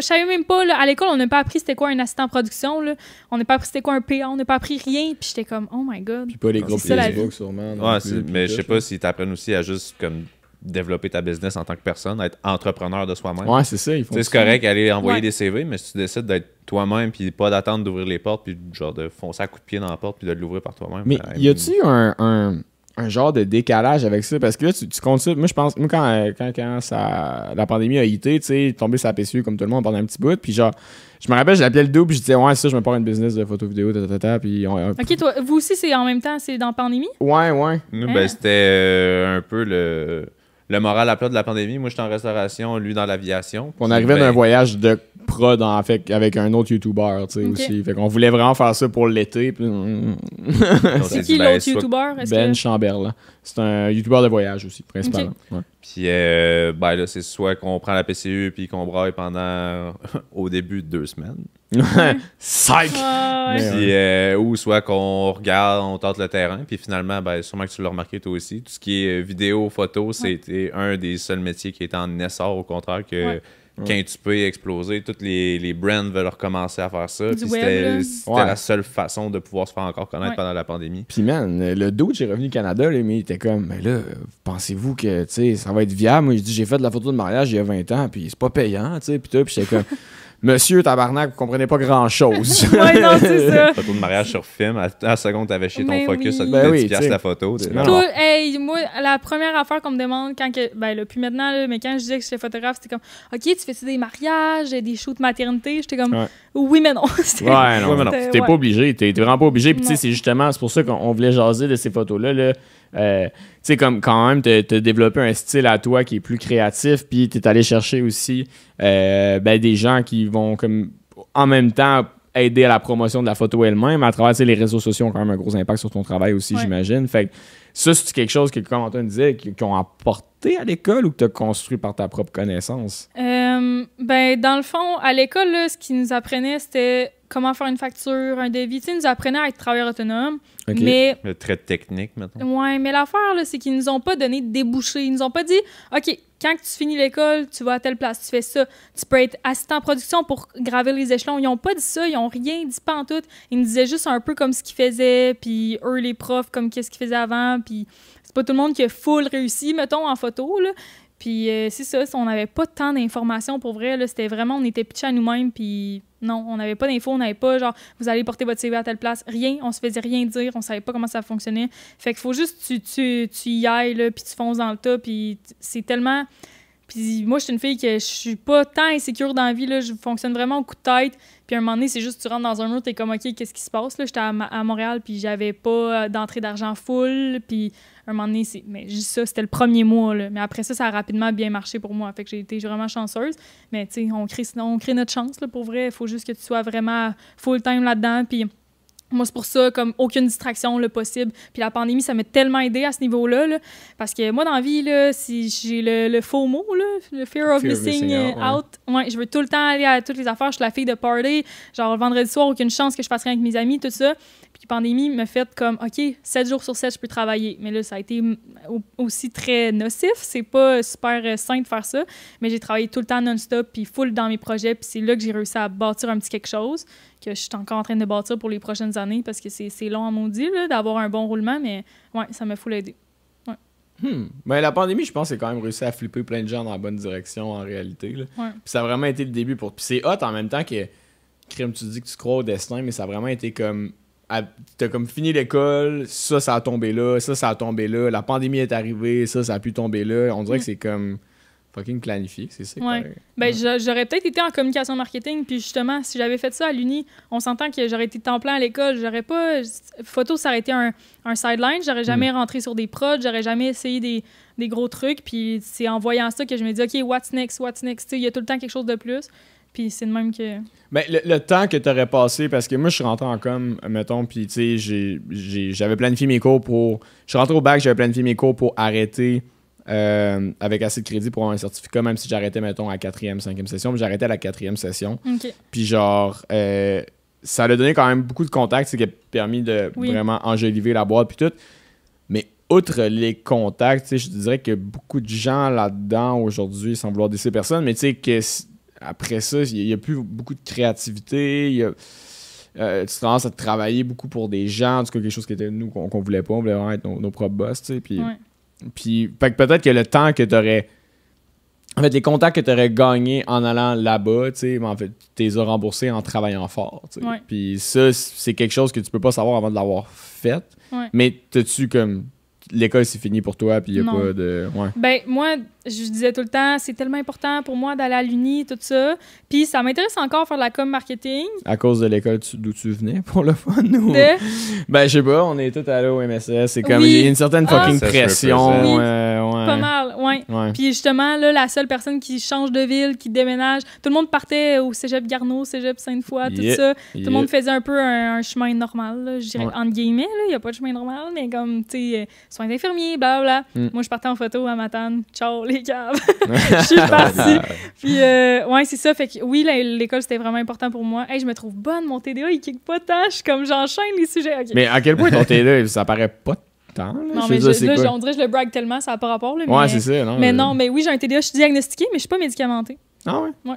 savais même pas, là, à l'école, on n'a pas appris c'était quoi un assistant en production, là. On n'a pas appris c'était quoi un PA, on n'a pas appris rien, puis j'étais comme « oh my God ». Puis pas les groupes Facebook, sûrement. Ouais, mais je sais pas s'ils t'apprennent aussi à juste comme développer ta business en tant que personne, être entrepreneur de soi-même. Ouais, c'est ça. Il faut. C'est correct aller envoyer des CV, mais si tu décides d'être toi-même puis pas d'attendre d'ouvrir les portes puis genre de foncer à coup de pied dans la porte puis de l'ouvrir par toi-même. Mais y a-tu un genre de décalage avec ça? Parce que là, tu comptes ça. Moi, je pense, quand la pandémie a hité, tu sais, tombé sur la PCU comme tout le monde pendant un petit bout, puis genre, je me rappelle, je l'appelais le double, puis je disais, ouais, ça, je me pars une business de photo-vidéo, puis OK, toi, vous aussi, c'est en même temps, c'est dans la pandémie? Ouais. Nous, ben, c'était un peu le moral à plat de la pandémie. Moi, j'étais en restauration, lui dans l'aviation. On arrivait d'un voyage de prod avec un autre YouTuber, tu sais, aussi. Fait qu'on voulait vraiment faire ça pour l'été. Puis... c'est qui l'autre YouTuber? Ben Chamberlain. C'est un YouTuber de voyage aussi, principalement. Okay. Ouais. Puis ben là, c'est soit qu'on prend la PCU puis qu'on braille pendant, au début, 2 semaines. Psych! Puis, ou soit qu'on regarde, on tente le terrain, puis finalement, ben, sûrement que tu l'as remarqué toi aussi, tout ce qui est vidéo, photo, c'était un des seuls métiers qui était en essor, au contraire, que quand tu peux exploser, tous les brands veulent recommencer à faire ça. C'était la seule façon de pouvoir se faire encore connaître pendant la pandémie. Puis man, le dude, j'ai revenu au Canada, là, mais il était comme, mais là, pensez-vous que ça va être viable? Moi, je dis, j'ai fait de la photo de mariage il y a 20 ans, puis c'est pas payant, tu sais, puis j'étais comme... Monsieur Tabarnak, vous comprenez pas grand-chose. Ouais, non, c'est ça. Photo de mariage sur film, à la seconde, t'avais chié ton focus, ça te coûtait 10$ la photo. Moi, la première affaire qu'on me demande, puis maintenant, là, mais quand je disais que j'étais photographe, c'était comme, OK, tu fais-tu des mariages, des shoots maternité? J'étais comme, oui, mais non. Non. T'es pas obligé, t'es vraiment pas obligé. Puis tu sais, c'est pour ça qu'on voulait jaser de ces photos-là, là. Tu sais, comme quand même, t'as développé un style à toi qui est plus créatif, puis t'es allé chercher aussi des gens qui vont comme en même temps aider à la promotion de la photo elle-même. À travers les réseaux sociaux ont quand même un gros impact sur ton travail aussi, j'imagine. Fait que ça, c'est quelque chose que, comme Antoine disait, qui ont apporté à l'école ou que tu as construit par ta propre connaissance? Dans le fond, à l'école, là, ce qu'ils nous apprenaient, c'était comment faire une facture, un devis. Tu sais, ils nous apprenaient à être travailleurs autonomes. Okay. Mais le trait technique, maintenant. Ouais, mais l'affaire, là, c'est qu'ils nous ont pas donné de débouchés. Ils nous ont pas dit, OK, quand tu finis l'école, tu vas à telle place, tu fais ça. Tu peux être assistant en production pour gravir les échelons. Ils ont pas dit ça, ils ont rien dit pas en tout. Ils nous disaient juste un peu comme ce qu'ils faisaient, puis eux, les profs, comme qu'est-ce qu'ils faisaient avant, puis c'est pas tout le monde qui a full réussi, mettons, en photo, là. Puis c'est ça, on n'avait pas tant d'informations pour vrai, là. C'était vraiment, on était pitchés à nous-mêmes, puis non, on n'avait pas d'infos, on n'avait pas genre, vous allez porter votre CV à telle place, rien, on se faisait rien dire, on savait pas comment ça fonctionnait. Fait qu'il faut juste tu y ailles, là, puis tu fonces dans le tas, puis c'est tellement... Puis moi, je suis une fille que je suis pas tant insécure dans la vie, là, je fonctionne vraiment au coup de tête, puis à un moment donné, c'est juste tu rentres dans un mur, t'es comme, OK, qu'est-ce qui se passe, là? J'étais à Montréal, puis j'avais pas d'entrée d'argent full, puis à un moment donné, mais je dis ça, c'était le premier mois, là. Mais après ça, ça a rapidement bien marché pour moi. Fait que j'ai été vraiment chanceuse. Mais tu sais, on crée notre chance, là, pour vrai. Il faut juste que tu sois vraiment full-time là-dedans. Puis moi, c'est pour ça, comme aucune distraction là, possible. Puis la pandémie, ça m'a tellement aidé à ce niveau-là. Là, parce que moi, dans la vie, là, si j'ai le faux mot, là, le fear of missing out. Ouais, je veux tout le temps aller à toutes les affaires. Je suis la fille de party. Genre, le vendredi soir, aucune chance que je fasse rien avec mes amis, tout ça. Puis la pandémie m'a fait comme, OK, 7 jours sur 7, je peux travailler. Mais là, ça a été aussi très nocif. C'est pas super sain de faire ça. Mais j'ai travaillé tout le temps non-stop, puis full dans mes projets. Puis c'est là que j'ai réussi à bâtir un petit quelque chose que je suis encore en train de bâtir pour les prochaines années parce que c'est long à maudit là, d'avoir un bon roulement. Mais ouais, ça m'a full aidé. Ouais. Mais la pandémie, je pense, c'est quand même réussi à flipper plein de gens dans la bonne direction en réalité. Là. Ouais. Puis ça a vraiment été le début pour... Puis c'est hot en même temps que, crime, tu dis que tu crois au destin, mais ça a vraiment été comme... T'as comme fini l'école, ça a tombé là, ça a tombé là, la pandémie est arrivée, ça a pu tomber là. On dirait que c'est comme fucking planifié, c'est ça. Ouais. J'aurais peut-être été en communication marketing, puis justement, si j'avais fait ça à l'Uni, on s'entend que j'aurais été temps plein à l'école, j'aurais pas... Photo, ça aurait été un sideline, j'aurais jamais rentré sur des prods, j'aurais jamais essayé des gros trucs, puis c'est en voyant ça que je me dis, OK, what's next? Il y a tout le temps quelque chose de plus. Puis c'est de même que... Ben, le temps que tu aurais passé, parce que moi, je suis rentré en com, mettons, puis tu sais, j'avais planifié mes cours pour... Je suis rentré au bac, j'avais planifié mes cours pour arrêter avec assez de crédit pour avoir un certificat, même si j'arrêtais, mettons, à la 4e, 5e session, mais j'arrêtais à la 4e session. OK. Puis genre, ça a donné quand même beaucoup de contacts, c'est qui a permis de vraiment enjoliver la boîte, puis tout. Mais outre les contacts, je dirais que beaucoup de gens là-dedans aujourd'hui, sans vouloir décider personne, mais tu sais que... Après ça, il n'y a plus beaucoup de créativité. Tu tendance à travailler beaucoup pour des gens. En tout cas, quelque chose qui était nous qu'on voulait pas. On voulait vraiment être nos propres boss. Puis fait que peut-être que le temps que tu aurais... En fait, les contacts que tu aurais gagnés en allant là-bas, en fait, tu les as remboursés en travaillant fort. Puis ça, c'est quelque chose que tu peux pas savoir avant de l'avoir fait. Ouais. Mais t'as-tu comme... L'école, c'est fini pour toi, puis il n'y a pas de... Ouais. Ben, moi, je disais tout le temps, c'est tellement important pour moi d'aller à l'uni, tout ça. Puis ça m'intéresse encore faire de la com marketing. À cause de l'école d'où tu venais, pour le fun, nous? Ben, je sais pas, on est tous allés au MSS. C'est comme, il y a une certaine fucking pression. Pas mal, ouais. Puis justement, là, la seule personne qui change de ville, qui déménage, tout le monde partait au cégep Garneau, cégep Sainte-Foy, tout ça. Tout le monde faisait un peu un chemin normal, là, je dirais, entre guillemets, il n'y a pas de chemin normal, mais comme, tu sais, soins d'infirmiers, blablabla. Moi, je partais en photo à Matane. Ciao, les caves. Je suis partie. Puis, ouais, c'est ça. Fait que oui, l'école, c'était vraiment important pour moi. Hey, je me trouve bonne. Mon TDA, il kick pas tant. Je suis comme, j'enchaîne les sujets. Okay. Mais à quel point ton TDA, ça paraît pas tant? Là, non, mais là, on dirait que je le brague tellement, ça n'a pas rapport. Là, ouais, c'est ça. Non, mais non, mais oui, j'ai un TDA. Je suis diagnostiquée, mais je suis pas médicamentée. Ah ouais? Ouais.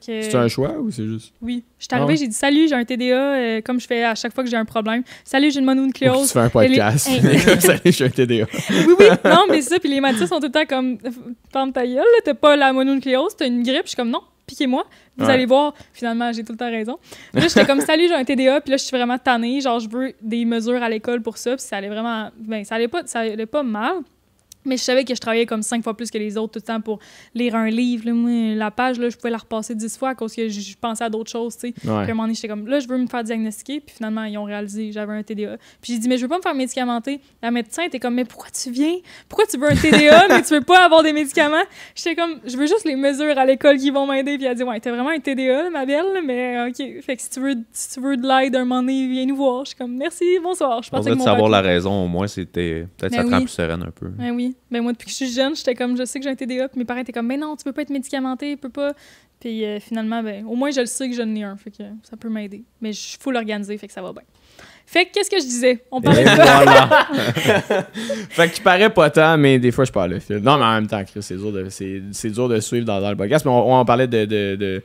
C'est un choix ou c'est juste? Oui. Je suis arrivée, j'ai dit salut, j'ai un TDA, comme je fais à chaque fois que j'ai un problème. Salut, j'ai une mononucléose. Tu fais un podcast. Salut, j'ai un TDA. Oui. Non, mais c'est ça. Puis les médecins sont tout le temps comme, ferme ta gueule, t'as pas la mononucléose, t'as une grippe. Je suis comme, non, piquez-moi. Vous allez voir. Finalement, j'ai tout le temps raison. Là, j'étais comme, salut, j'ai un TDA. Puis là, je suis vraiment tannée. Genre, je veux des mesures à l'école pour ça. Puis ça allait vraiment, ça allait pas mal. Mais je savais que je travaillais comme 5 fois plus que les autres tout le temps pour lire un livre. Là. Moi, la page, là, je pouvais la repasser 10 fois à cause que je pensais à d'autres choses. Puis à un moment donné, j'étais comme, là, je veux me faire diagnostiquer. Puis finalement, ils ont réalisé que j'avais un TDA. Puis j'ai dit, mais je veux pas me faire médicamenter. La médecin était comme, mais pourquoi tu viens? Pourquoi tu veux un TDA, mais tu veux pas avoir des médicaments? J'étais comme, je veux juste les mesures à l'école qui vont m'aider. Puis elle a dit, ouais, t'as vraiment un TDA, ma belle, mais OK. Fait que si tu veux de l'aide un moment donné, viens nous voir. Je suis comme, merci, bonsoir. Je pensais que savoir la raison, au moins, c'était peut-être ça te rend plus sereine un peu. Ben oui. Ben moi, depuis que je suis jeune, j'étais comme, je sais que j'ai un TDA, puis mes parents étaient comme, mais non, tu peux pas être médicamenté, tu peux pas. Puis finalement, ben, au moins, je le sais que j'en ai un, fait que ça peut m'aider. Mais je suis full organisée, fait que ça va bien. Fait que, qu'est-ce que je disais? On parlait de ça. Fait que tu parais pas tant, mais des fois, je parle le fil. Non, mais en même temps, Chris, c'est dur de suivre dans le podcast. Mais on parlait de...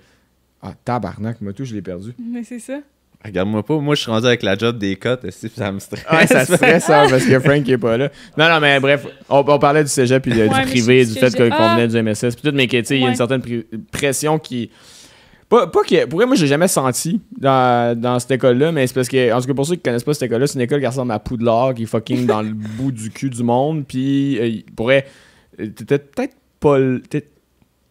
Ah, tabarnak, moi tout, je l'ai perdu. Mais c'est ça. Regarde-moi pas, moi je suis rendu avec la job des cotes, ça me stresse. Ouais, ça stresse, ça, parce que Frank est pas là. Non, mais bref, on parlait du cégep puis du privé, du fait qu'on venait du MSS, puis tout, mais il y a une certaine pression qui... Pas que... Pour vrai, moi, j'ai jamais senti dans cette école-là, mais c'est parce que, en tout cas, pour ceux qui connaissent pas cette école-là, c'est une école qui ressemble à Poudlard, qui est fucking dans le bout du cul du monde, puis pour vrai, t'étais peut-être pas...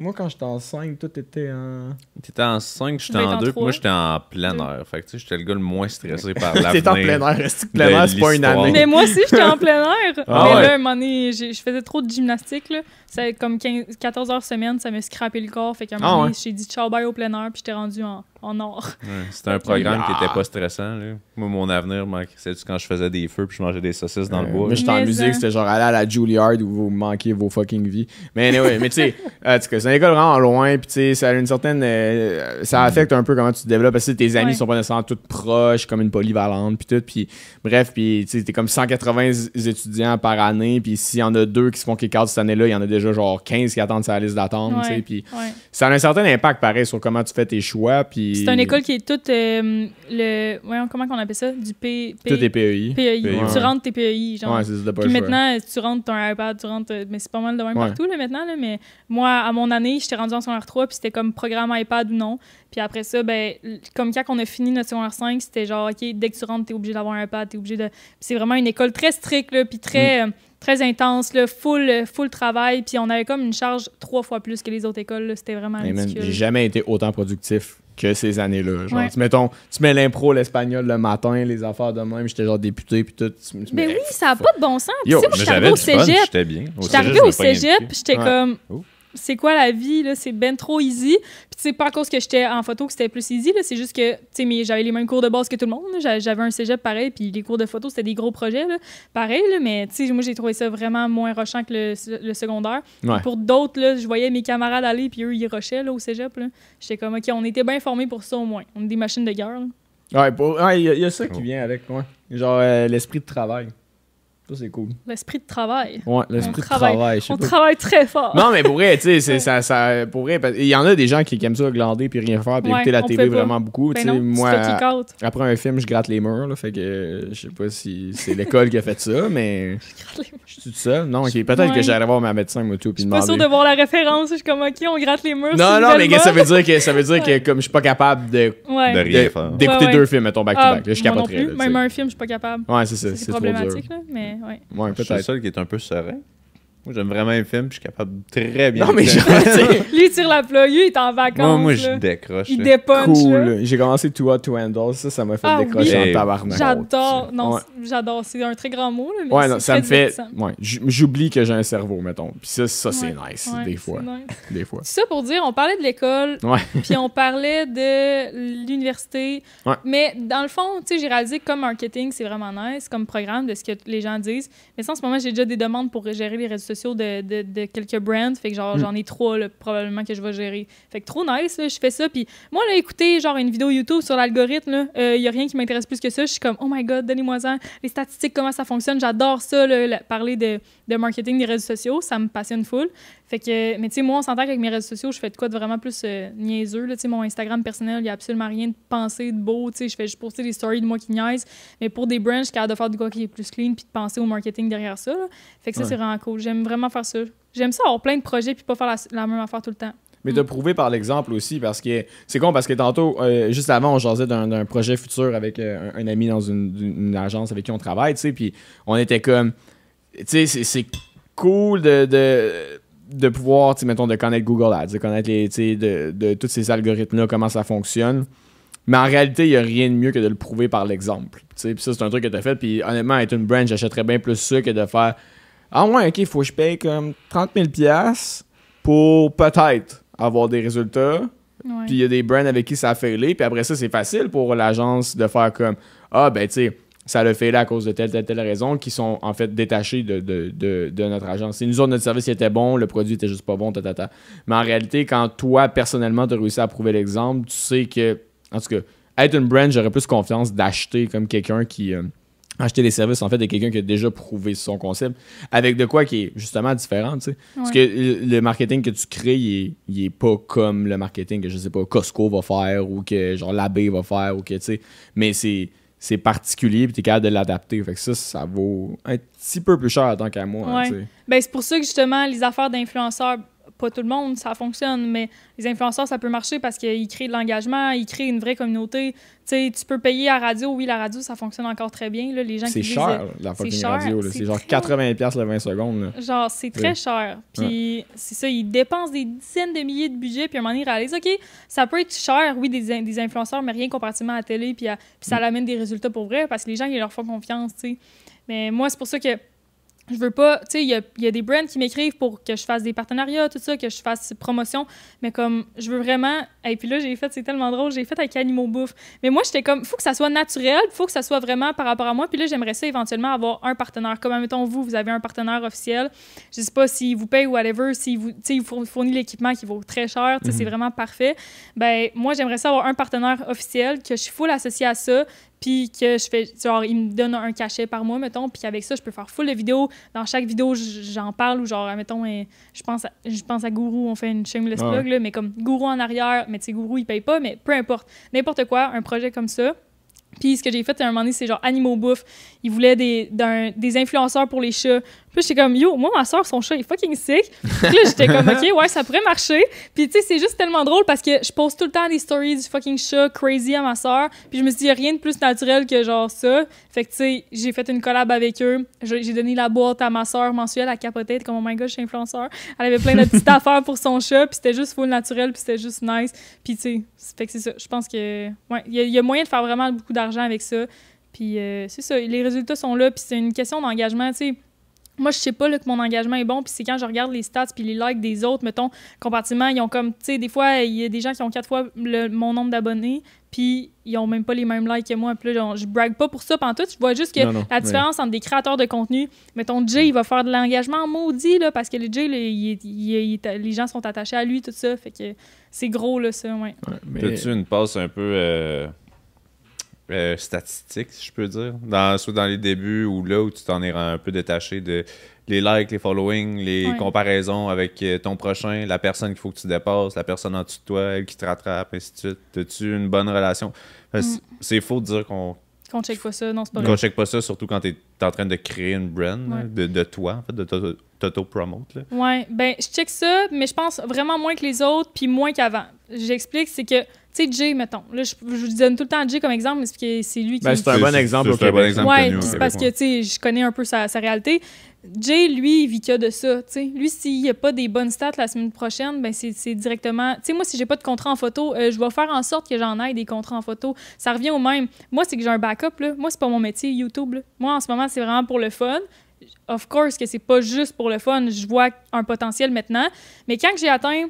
Moi, quand j'étais en 5, toi, t'étais en... T'étais en 5, j'étais en 2, puis moi, j'étais en plein air. Fait que, tu sais, j'étais le gars le moins stressé par l'avenir. T'étais en plein air, est-ce que plein air, c'est pas une année? Mais moi aussi, j'étais en plein air. Mais là, un moment donné, je faisait trop de gymnastique, là. C'est comme 14 heures semaine, ça m'a scrappé le corps. Fait qu'à un moment donné, j'ai dit ciao, bye au plein air, puis j'étais rendu en or. Ouais, c'était un programme qui était pas stressant, là. Moi, mon avenir, c'est quand je faisais des feux puis je mangeais des saucisses dans le bois. Moi, j'étais en musique, c'était genre aller à la Juilliard où vous manquiez vos fucking vies. Mais anyway, mais tu sais, c'est une école vraiment loin, puis tu sais, ça a une certaine... ça affecte un peu comment tu te développes, parce que tes amis sont pas nécessairement toutes proches, comme une polyvalente, puis tout, puis bref, puis tu sais, t'es comme 180 étudiants par année, puis s'il y en a 2 qui se font kick-out cette année-là, il y en a déjà genre 15 qui attendent sur la liste d'attente, tu sais, puis ça a un certain impact, pareil, sur comment tu fais tes choix, puis... C'est une école qui est toute comment on appelle ça? Du Tout est PEI. PEI. Tu rentres tes PEI, genre. Ouais, c'est ça, pas puis maintenant, tu rentres ton iPad, mais c'est pas mal de même partout, là, maintenant, là, mais moi, à mon année, j'étais rendue en secondaire 3, puis c'était comme programme iPad ou non. Puis après ça, ben, comme quand on a fini notre secondaire 5, c'était genre, OK, dès que tu rentres, t'es obligé d'avoir un iPad, t'es obligé de... Puis c'est vraiment une école très stricte, là, puis très intense, là, full travail, puis on avait comme une charge 3 fois plus que les autres écoles, là. C'était vraiment ridicule. J'ai jamais été autant productif que ces années-là. Genre, tu mets l'impro, l'espagnol le matin, les affaires de même, j'étais genre député, puis tout. Mais oui, ça n'a pas de bon sens. Tu sais, moi, j'étais arrivée au cégep. J'étais bien. J'étais arrivée au cégep, puis j'étais comme... c'est quoi la vie, là, c'est ben trop easy. Puis c'est pas à cause que j'étais en photo que c'était plus easy, là, c'est juste que, j'avais les mêmes cours de base que tout le monde, là. J'avais un cégep pareil, puis les cours de photo, c'était des gros projets, là, pareil, là, mais moi, j'ai trouvé ça vraiment moins rushant que le secondaire. Ouais. Pour d'autres, là, je voyais mes camarades aller, puis eux, ils rushaient, là, au cégep, là. J'étais comme, OK, on était bien formés pour ça, au moins. On est des machines de guerre, là. Ouais, il y a ça qui vient avec, ouais. Genre, l'esprit de travail. Ça, c'est cool. L'esprit de travail. Ouais, l'esprit de travail. On travaille très fort. Non, mais pour vrai, tu sais, ça, pour vrai, il y en a des gens qui aiment ça glander puis rien faire puis écouter la TV vraiment beaucoup. Ben non, moi, après un film, je gratte les murs, là, fait que je sais pas si c'est l'école qui a fait ça, mais je suis tout seul. Non, peut-être que j'allais voir ma médecin, moi, tout, puis demander. Je suis pas sûr de voir la référence. Je suis comme, OK, on gratte les murs. Non, mais ça veut dire que comme je suis pas capable de rien faire. D'écouter 2 films, mettons, back-to-back. Là, je capoterais. Même un film, je suis pas capable. Ouais, c'est ça. C'est problématique, là, mais ouais. Ouais, peut-être. Je suis le seul qui est un peu serein. Moi, j'aime vraiment un film, puis je suis capable de très bien. Non, mais lui, il tire la plug, lui, il est en vacances. Moi, je décroche. Il dépunch. Cool. J'ai commencé Too Hot to Handle. Ça m'a fait décrocher en tabarnak. J'adore. Non, j'adore. C'est un très grand mot. Là, mais ouais, non, ça me fait. Ouais, j'oublie que j'ai un cerveau, mettons. Puis ça c'est nice, des fois. Des fois. C'est ça pour dire, on parlait de l'école, puis on parlait de l'université. Ouais. Mais dans le fond, tu sais, j'ai réalisé que comme marketing, c'est vraiment nice, comme programme, de ce que les gens disent. Mais ça, en ce moment, j'ai déjà des demandes pour gérer les réseaux sociaux de quelques brands. Fait que genre, j'en ai 3 là, probablement que je vais gérer. Fait que trop nice, là, je fais ça. Puis moi, là, écouter genre une vidéo YouTube sur l'algorithme, il y a rien qui m'intéresse plus que ça. Je suis comme, oh my God, donnez-moi-en les statistiques, comment ça fonctionne. J'adore ça, là, parler de marketing des réseaux sociaux. Ça me passionne full. Fait que, mais tu sais, moi, on s'entend qu'avec mes réseaux sociaux, je fais de quoi de vraiment plus niaiseux. Tu sais, mon Instagram personnel, il n'y a absolument rien de pensé, de beau. Tu sais, je fais juste poster des stories de moi qui niaise. Mais pour des brands, je suis capable de faire de quoi qui est plus clean puis de penser au marketing derrière ça. Là. Fait que ça, c'est vraiment cool. J'aime vraiment faire ça. J'aime ça avoir plein de projets puis pas faire la même affaire tout le temps. Mais de prouver par l'exemple aussi, parce que c'est con, parce que tantôt, juste avant, on jasait d'un projet futur avec un ami dans une agence avec qui on travaille, tu sais, puis on était comme, tu sais, c'est cool de pouvoir, tu sais, mettons, de connaître Google Ads, de connaître de tous ces algorithmes-là, comment ça fonctionne. Mais en réalité, il n'y a rien de mieux que de le prouver par l'exemple. Puis ça, c'est un truc que tu as fait. Puis honnêtement, être une brand, j'achèterais bien plus ça que de faire ah ouais, ok, il faut que je paye comme 30 000 $ pour peut-être avoir des résultats. Ouais. Puis il y a des brands avec qui ça a failé. Puis après ça, c'est facile pour l'agence de faire comme ah ben tu sais, ça l'a failé à cause de telle raison, qui sont en fait détachés de notre agence. Si nous autres, notre service était bon, le produit était juste pas bon, Mais en réalité, quand toi, personnellement, tu as réussi à prouver l'exemple, tu sais que, en tout cas, être une brand, j'aurais plus confiance d'acheter comme quelqu'un qui... acheter les services, en fait, de quelqu'un qui a déjà prouvé son concept, avec de quoi qui est justement différent, tu sais. Parce que le marketing que tu crées, il est pas comme le marketing que, je sais pas, Costco va faire, ou que, genre, l'Abbé va faire, ou que, tu sais, mais c'est particulier, puis t'es capable de l'adapter. Fait que ça vaut un petit peu plus cher tant qu'à moi. Ouais. Hein, ben, c'est pour ça que, justement, les affaires d'influenceurs, pas tout le monde, ça fonctionne, mais les influenceurs, ça peut marcher parce qu'ils créent de l'engagement, ils créent une vraie communauté. Tu sais, tu peux payer à la radio. Oui, la radio, ça fonctionne encore très bien. Là, les gens c'est qui cher, la fucking radio. C'est genre 80$ le 20 secondes. Là. Genre, c'est très cher. Puis c'est ça, ils dépensent des dizaines de milliers de budget, puis à un moment donné, ils réalisent, OK, ça peut être cher, oui, des influenceurs, mais rien comparativement à la télé, puis ça amène des résultats pour vrai, parce que les gens, ils leur font confiance, tu sais. Mais moi, c'est pour ça que je veux pas, tu sais, il y a des brands qui m'écrivent pour que je fasse des partenariats, tout ça, que je fasse promotion, mais comme, je veux vraiment, et puis là, c'est tellement drôle, j'ai fait avec Animaux Bouffe, mais moi, j'étais comme, faut que ça soit naturel, faut que ça soit vraiment par rapport à moi, puis là, j'aimerais ça éventuellement avoir un partenaire, comme, admettons, vous avez un partenaire officiel, je sais pas s'il vous paye ou whatever, s'il vous fournit l'équipement qui vaut très cher, tu sais, c'est vraiment parfait, ben, moi, j'aimerais ça avoir un partenaire officiel, que je suis full associé à ça, puis que je fais, genre, il me donne un cachet par mois, mettons, puis qu'avec ça, je peux faire full de vidéos. Dans chaque vidéo, j'en parle, ou genre, mettons, je pense à Gourou, on fait une shameless plug, là, mais comme Gourou en arrière, mais tu sais, Gourou, il paye pas, mais peu importe. N'importe quoi, un projet comme ça. Puis ce que j'ai fait à un moment donné, c'est genre Animaux Bouffe. Ils voulaient des influenceurs pour les chats. Puis j'étais comme, yo, moi, ma soeur, son chat est fucking sick. Puis là, j'étais comme, OK, ouais, ça pourrait marcher. Puis tu sais, c'est juste tellement drôle parce que je poste tout le temps des stories du fucking chat crazy à ma soeur. Puis je me suis dit, il n'y a rien de plus naturel que genre ça. Fait que tu sais, j'ai fait une collab avec eux. J'ai donné la boîte à ma soeur mensuelle à capoter, comme, oh my God, je suis influenceur. Elle avait plein de petites affaires pour son chat. Puis c'était juste full naturel. Puis c'était juste nice. Puis tu sais, fait que c'est ça. Je pense que, ouais, il y a moyen de faire vraiment beaucoup d'argent avec ça. Puis c'est ça, les résultats sont là. Puis c'est une question d'engagement, tu sais. moi, je sais pas là, que mon engagement est bon, puis c'est quand je regarde les stats puis les likes des autres, mettons, comparativement, ils ont comme, tu sais, des fois, il y a des gens qui ont 4 fois mon nombre d'abonnés, puis ils ont même pas les mêmes likes que moi. Puis là, je brague pas pour ça pantoute, je vois juste que la différence entre des créateurs de contenu, mettons, Jay, il va faire de l'engagement en maudit, là, parce que le Jay, là, les gens sont attachés à lui, tout ça, fait que c'est gros, là, ça, ouais. As-tu une passe un peu... statistique, si je peux dire, soit dans les débuts ou là où tu t'en es un peu détaché de les likes, les followings, les comparaisons avec ton prochain, la personne qu'il faut que tu dépasses, la personne en dessous de toi, elle qui te rattrape, ainsi de suite. As-tu une bonne relation? C'est faux de dire qu'on check pas ça, non, c'est pas vrai. Qu'on check pas ça, surtout quand tu es en train de créer une brand de toi, en fait, de t'auto-promote. Ouais, ben je check ça, mais je pense vraiment moins que les autres, puis moins qu'avant. J'explique, c'est que tu sais, Jay, mettons. Là, je vous donne tout le temps Jay comme exemple, mais c'est parce que c'est lui qui... c'est un bon exemple. C'est un bon exemple. Ouais, c'est parce que, tu sais, je connais un peu sa réalité. Jay, lui, il vit que de ça, tu sais. Lui, s'il n'y a pas des bonnes stats la semaine prochaine, ben c'est directement... Tu sais, moi, si j'ai pas de contrat en photo, je vais faire en sorte que j'en aille des contrats en photo. Ça revient au même. Moi, c'est que j'ai un backup, là. Moi, c'est pas mon métier, YouTube, là. Moi, en ce moment, c'est vraiment pour le fun. Of course que c'est pas juste pour le fun. Je vois un potentiel maintenant. Mais quand j'ai atteint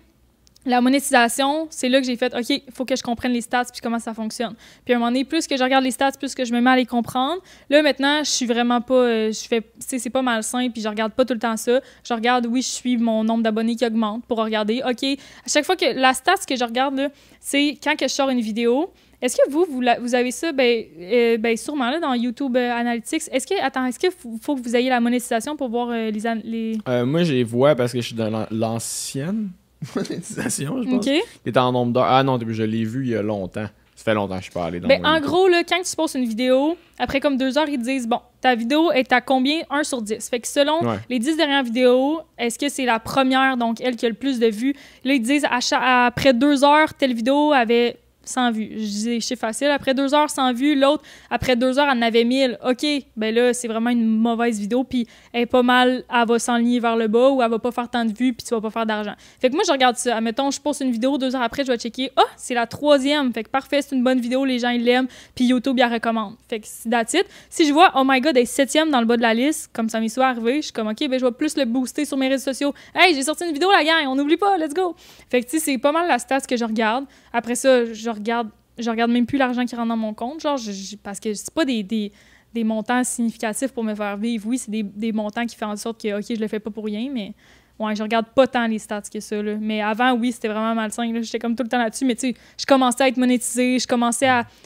la monétisation, c'est là que j'ai fait, OK, il faut que je comprenne les stats puis comment ça fonctionne. Puis à un moment donné, plus que je regarde les stats, plus que je me mets à les comprendre. Là, maintenant, je suis vraiment pas... c'est pas malsain puis je regarde pas tout le temps ça. Je regarde, oui, je suis mon nombre d'abonnés qui augmente pour regarder. OK, à chaque fois que... La stats que je regarde, là, c'est quand que je sors une vidéo. Est-ce que vous avez ça? Ben sûrement, là, dans YouTube Analytics. Est-ce qu'il faut que vous ayez la monétisation pour voir les... Moi, je les vois parce que je suis dans l'ancienne monétisation, je pense. OK. Il est en nombre d'heures. Ah non, je l'ai vu il y a longtemps. Ça fait longtemps que je suis pas allé dans en gros, là, quand tu postes une vidéo, après comme 2 heures, ils te disent, bon, ta vidéo est à combien? 1 sur 10. Fait que selon les 10 dernières vidéos, est-ce que c'est la première, donc elle qui a le plus de vues? Là, ils te disent, après 2 heures, telle vidéo avait 100 vues. Je dis chiffre facile. Après 2 heures, 100 vues. L'autre, après 2 heures, elle en avait 1000. OK, ben là, c'est vraiment une mauvaise vidéo. Puis elle est pas mal, elle va s'enligner vers le bas ou elle va pas faire tant de vues puis tu vas pas faire d'argent. Fait que moi, je regarde ça. Admettons, je poste une vidéo, 2 heures après, je vais checker. Ah, c'est la 3e. Fait que parfait, c'est une bonne vidéo, les gens, ils l'aiment. Puis YouTube, il la recommande. Fait que c'est that's it. Si je vois, oh my god, elle est 7e dans le bas de la liste, comme ça m'est souvent arrivé, je suis comme, OK, ben je vais plus le booster sur mes réseaux sociaux. Hey, j'ai sorti une vidéo, la gang, on n'oublie pas, let's go. Fait que tu sais, c'est pas mal la stats que je regarde. Après ça, je regarde même plus l'argent qui rentre dans mon compte, genre, parce que c'est pas des montants significatifs pour me faire vivre. Oui, c'est des montants qui font en sorte que, OK, je le fais pas pour rien, mais ouais, je regarde pas tant les stats que ça, là. Mais avant, oui, c'était vraiment malsain, là. J'étais comme tout le temps là-dessus, mais tu sais, je commençais à être monétisée,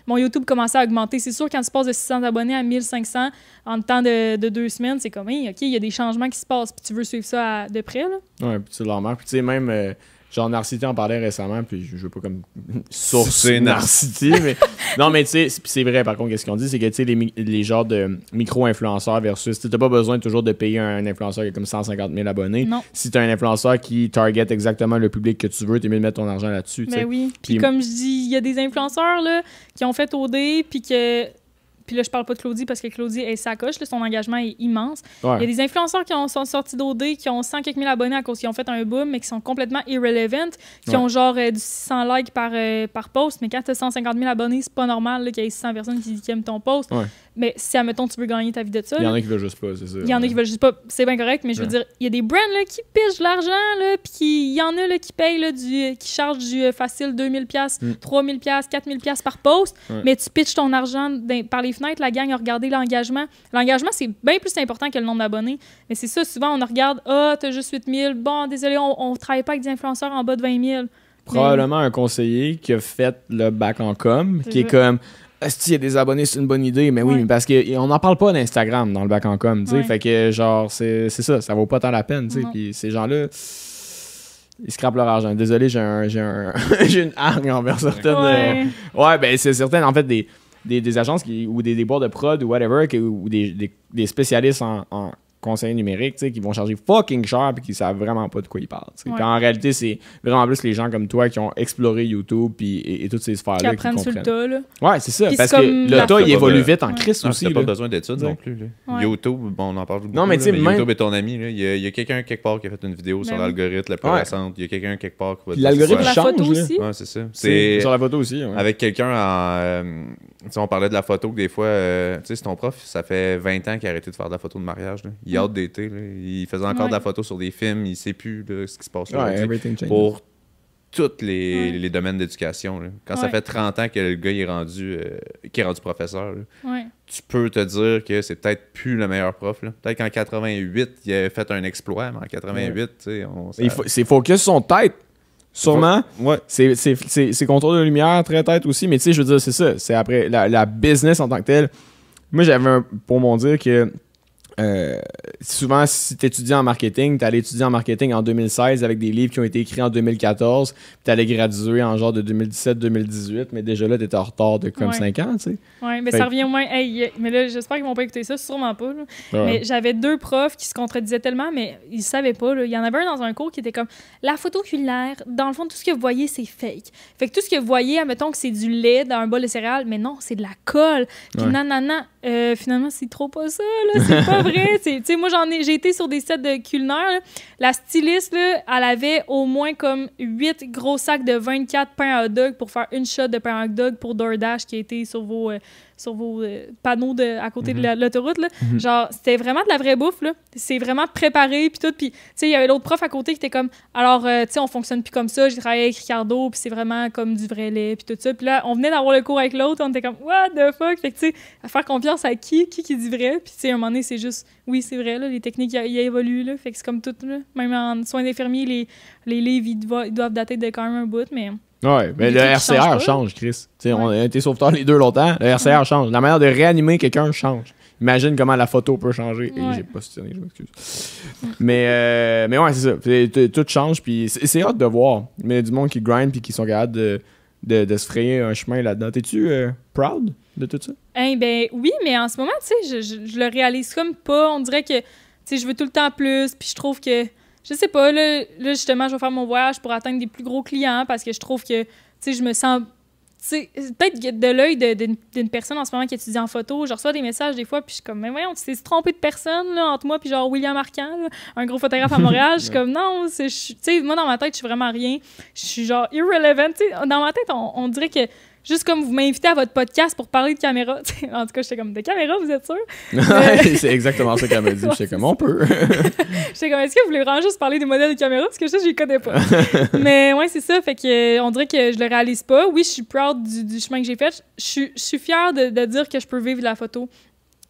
mon YouTube commençait à augmenter. C'est sûr, quand tu passes de 600 abonnés à 1500 en temps de 2 semaines, c'est comme, hey, OK, il y a des changements qui se passent, puis tu veux suivre ça de près, là. Ouais, puis tu le remarques. Puis tu sais, même... genre, Narcity en parlait récemment, puis je veux pas comme source Narcity, mais... Non, mais tu sais, c'est vrai, par contre, qu'est-ce qu'on dit, c'est que, tu sais, les genres de micro-influenceurs versus... Tu n'as pas besoin toujours de payer un influenceur qui a comme 150 000 abonnés. Non. Si tu as un influenceur qui target exactement le public que tu veux, t'es mieux de mettre ton argent là-dessus, tu sais. Ben oui. Puis comme je dis, il y a des influenceurs, là, qui ont fait OD, puis que... Puis là, je parle pas de Claudie parce que Claudie est sacoche, là, son engagement est immense. Ouais. Il y a des influenceurs qui sont sortis d'OD, qui ont 100 quelques mille abonnés à cause qu'ils ont fait un boom, mais qui sont complètement irrelevant, qui ont genre du 600 likes par post, mais quand tu as 150 000 abonnés, c'est pas normal qu'il y ait 600 personnes qui aiment ton post. Ouais. Mais si, admettons, tu veux gagner ta vie de ça... Il y en a qui veulent juste pas, c'est ça. Il y en a qui veulent juste pas, c'est bien correct, mais je veux dire, il y a des brands là, qui pichent de l'argent, là, puis il y en a là, qui payent, là, qui chargent du facile 2000$, 3000$, 4000$ par post, mais tu pitches ton argent par les fenêtres, la gang a regardé l'engagement. L'engagement, c'est bien plus important que le nombre d'abonnés. Mais c'est ça, souvent, on regarde, t'as juste 8000$, bon, désolé, on travaille pas avec des influenceurs en bas de 20 000$. Probablement un conseiller qui a fait le bac en com, qui est comme... Est-ce qu'il y a des abonnés, c'est une bonne idée, mais oui, parce qu'on n'en parle pas d'Instagram dans le bac en com, tu sais, fait que genre, c'est ça vaut pas tant la peine, tu sais, puis ces gens-là, ils scrapent leur argent. Désolé, j'ai une hargne envers certaines... Ouais, ben c'est certain, en fait, des agences ou des boîtes de prod ou whatever, ou des spécialistes en conseillers numériques, qui vont charger fucking cher et qui savent vraiment pas de quoi ils parlent. Puis en réalité, c'est vraiment plus les gens comme toi qui ont exploré YouTube et toutes ces sphères-là qui comprennent. Sur le tas, là. Ouais, c'est ça. Puis parce que le tas, il évolue vite en crise aussi. T'as pas besoin d'études non plus. YouTube, bon, on en parle beaucoup. Non, mais YouTube est ton ami. Là. Il y a quelqu'un quelque part qui a fait une vidéo sur l'algorithme la plus récente. Il y a quelqu'un quelque part qui va... L'algorithme change. Aussi. Ouais, c'est ça. C'est sur la photo aussi. Avec quelqu'un on parlait de la photo que des fois, c'est ton prof, ça fait 20 ans qu'il a arrêté de faire de la photo de mariage. Là. Il a hâte d'été. Il faisait encore de la photo sur des films. Il ne sait plus là, ce qui se passe pour tous les domaines d'éducation. Là. Quand ça fait 30 ans que le gars est rendu professeur, là, tu peux te dire que c'est peut-être plus le meilleur prof. Là. Peut-être qu'en 88, il a fait un exploit, mais en 88, c'est focus sur son tête. Sûrement. C'est contrôle de lumière, très tête aussi. Mais tu sais, je veux dire, c'est ça. C'est après la business en tant que telle. Moi, j'avais pour mon dire que souvent, si tu étudies en marketing, tu allais étudier en marketing en 2016 avec des livres qui ont été écrits en 2014, puis tu allais graduer en genre de 2017-2018, mais déjà là, tu étais en retard de comme 5 ans, tu sais. Oui, mais ça revient au moins. Hey, mais là, j'espère qu'ils vont pas écouter ça, sûrement pas. Là. Mais j'avais 2 profs qui se contredisaient tellement, mais ils savaient pas. Là. Il y en avait un dans un cours qui était comme la photo oculaire, dans le fond, tout ce que vous voyez, c'est fake. Fait que tout ce que vous voyez, admettons que c'est du lait dans un bol de céréales, mais non, c'est de la colle. Puis nanana, finalement, c'est trop pas ça, là. C'est pas vrai. Tu sais, moi, j'ai été sur des sets de culinaires. Là. La styliste, là, elle avait au moins comme 8 gros sacs de 24 pains à hot dog pour faire une shot de pain à hot dog pour DoorDash qui a été sur vos panneaux à côté de l'autoroute. Là. Genre, c'était vraiment de la vraie bouffe. Là. C'est vraiment préparé. Puis tout. Puis, tu sais, il y avait l'autre prof à côté qui était comme, alors, tu sais, on fonctionne plus comme ça. J'ai travaillé avec Ricardo, puis c'est vraiment comme du vrai lait, puis tout ça. Puis là, on venait d'avoir le cours avec l'autre. On était comme, what the fuck? Fait que, tu sais, à faire confiance à qui dit vrai. Puis, tu sais, à un moment donné, c'est juste, oui, c'est vrai. Là, les techniques, il évoluent. Là. Fait que c'est comme tout. Là. Même en soins d'infirmiers, les livres, ils doivent dater de quand même un bout, mais... Ouais, mais le RCR change, Chris. On a été sauveteurs les deux longtemps. Le RCR change. La manière de réanimer quelqu'un change. Imagine comment la photo peut changer. Et j'ai pas soutenu, je m'excuse. Mais ouais, c'est ça. Tout change, puis c'est hâte de voir. Mais il y a du monde qui grind puis qui sont capables de se frayer un chemin là-dedans. T'es-tu proud de tout ça? Ben oui, mais en ce moment, tu sais, je le réalise comme pas. On dirait que, tu sais, je veux tout le temps plus, puis je trouve que... Je sais pas, là, justement, je vais faire mon voyage pour atteindre des plus gros clients parce que je trouve que, tu sais, je me sens... Peut-être de l'œil d'une personne en ce moment qui étudie en photo, je reçois des messages des fois, puis je suis comme, mais voyons, tu t'es trompé de personne, là, entre moi puis genre William Arcan, là, un gros photographe à Montréal. Je suis comme, non, tu sais, moi, dans ma tête, je suis vraiment rien. Je suis genre irrelevant. Tu sais, dans ma tête, on dirait que juste comme vous m'invitez à votre podcast pour parler de caméra. En tout cas, j'étais comme, de caméra, vous êtes sûr? C'est exactement ça qu'elle m'a dit. J'étais comme, on peut. J'étais comme, est-ce que vous voulez vraiment juste parler des modèles de caméra? Parce que ça, je les connais pas. Mais ouais, c'est ça. Fait que on dirait que je le réalise pas. Oui, je suis proud du chemin que j'ai fait. Je suis fière de dire que je peux vivre de la photo,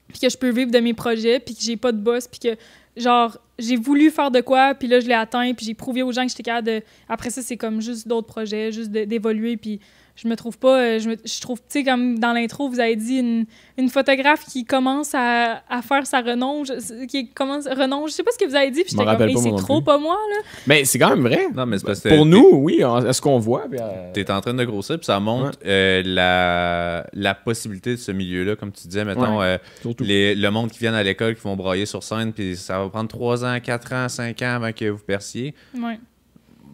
puis que je peux vivre de mes projets, puis que j'ai pas de boss, puis que, genre, j'ai voulu faire de quoi, puis là, je l'ai atteint, puis j'ai prouvé aux gens que j'étais capable de... Après ça, c'est comme juste d'autres projets, juste d'évoluer, puis... Je me trouve pas... Je trouve, tu sais, comme dans l'intro, vous avez dit une photographe qui commence à faire sa renonge. Renonge, je sais pas ce que vous avez dit, puis j'étais comme, hey, c'est trop pas moi, là. Mais c'est quand même vrai. Non, mais c'est parce que pour nous, oui, est-ce qu'on voit? T'es en train de grossir, puis ça montre la possibilité de ce milieu-là, comme tu disais, mettons, le monde qui vient à l'école, qui vont brailler sur scène, puis ça va prendre 3 ans, 4 ans, 5 ans avant que vous perciez. Ouais.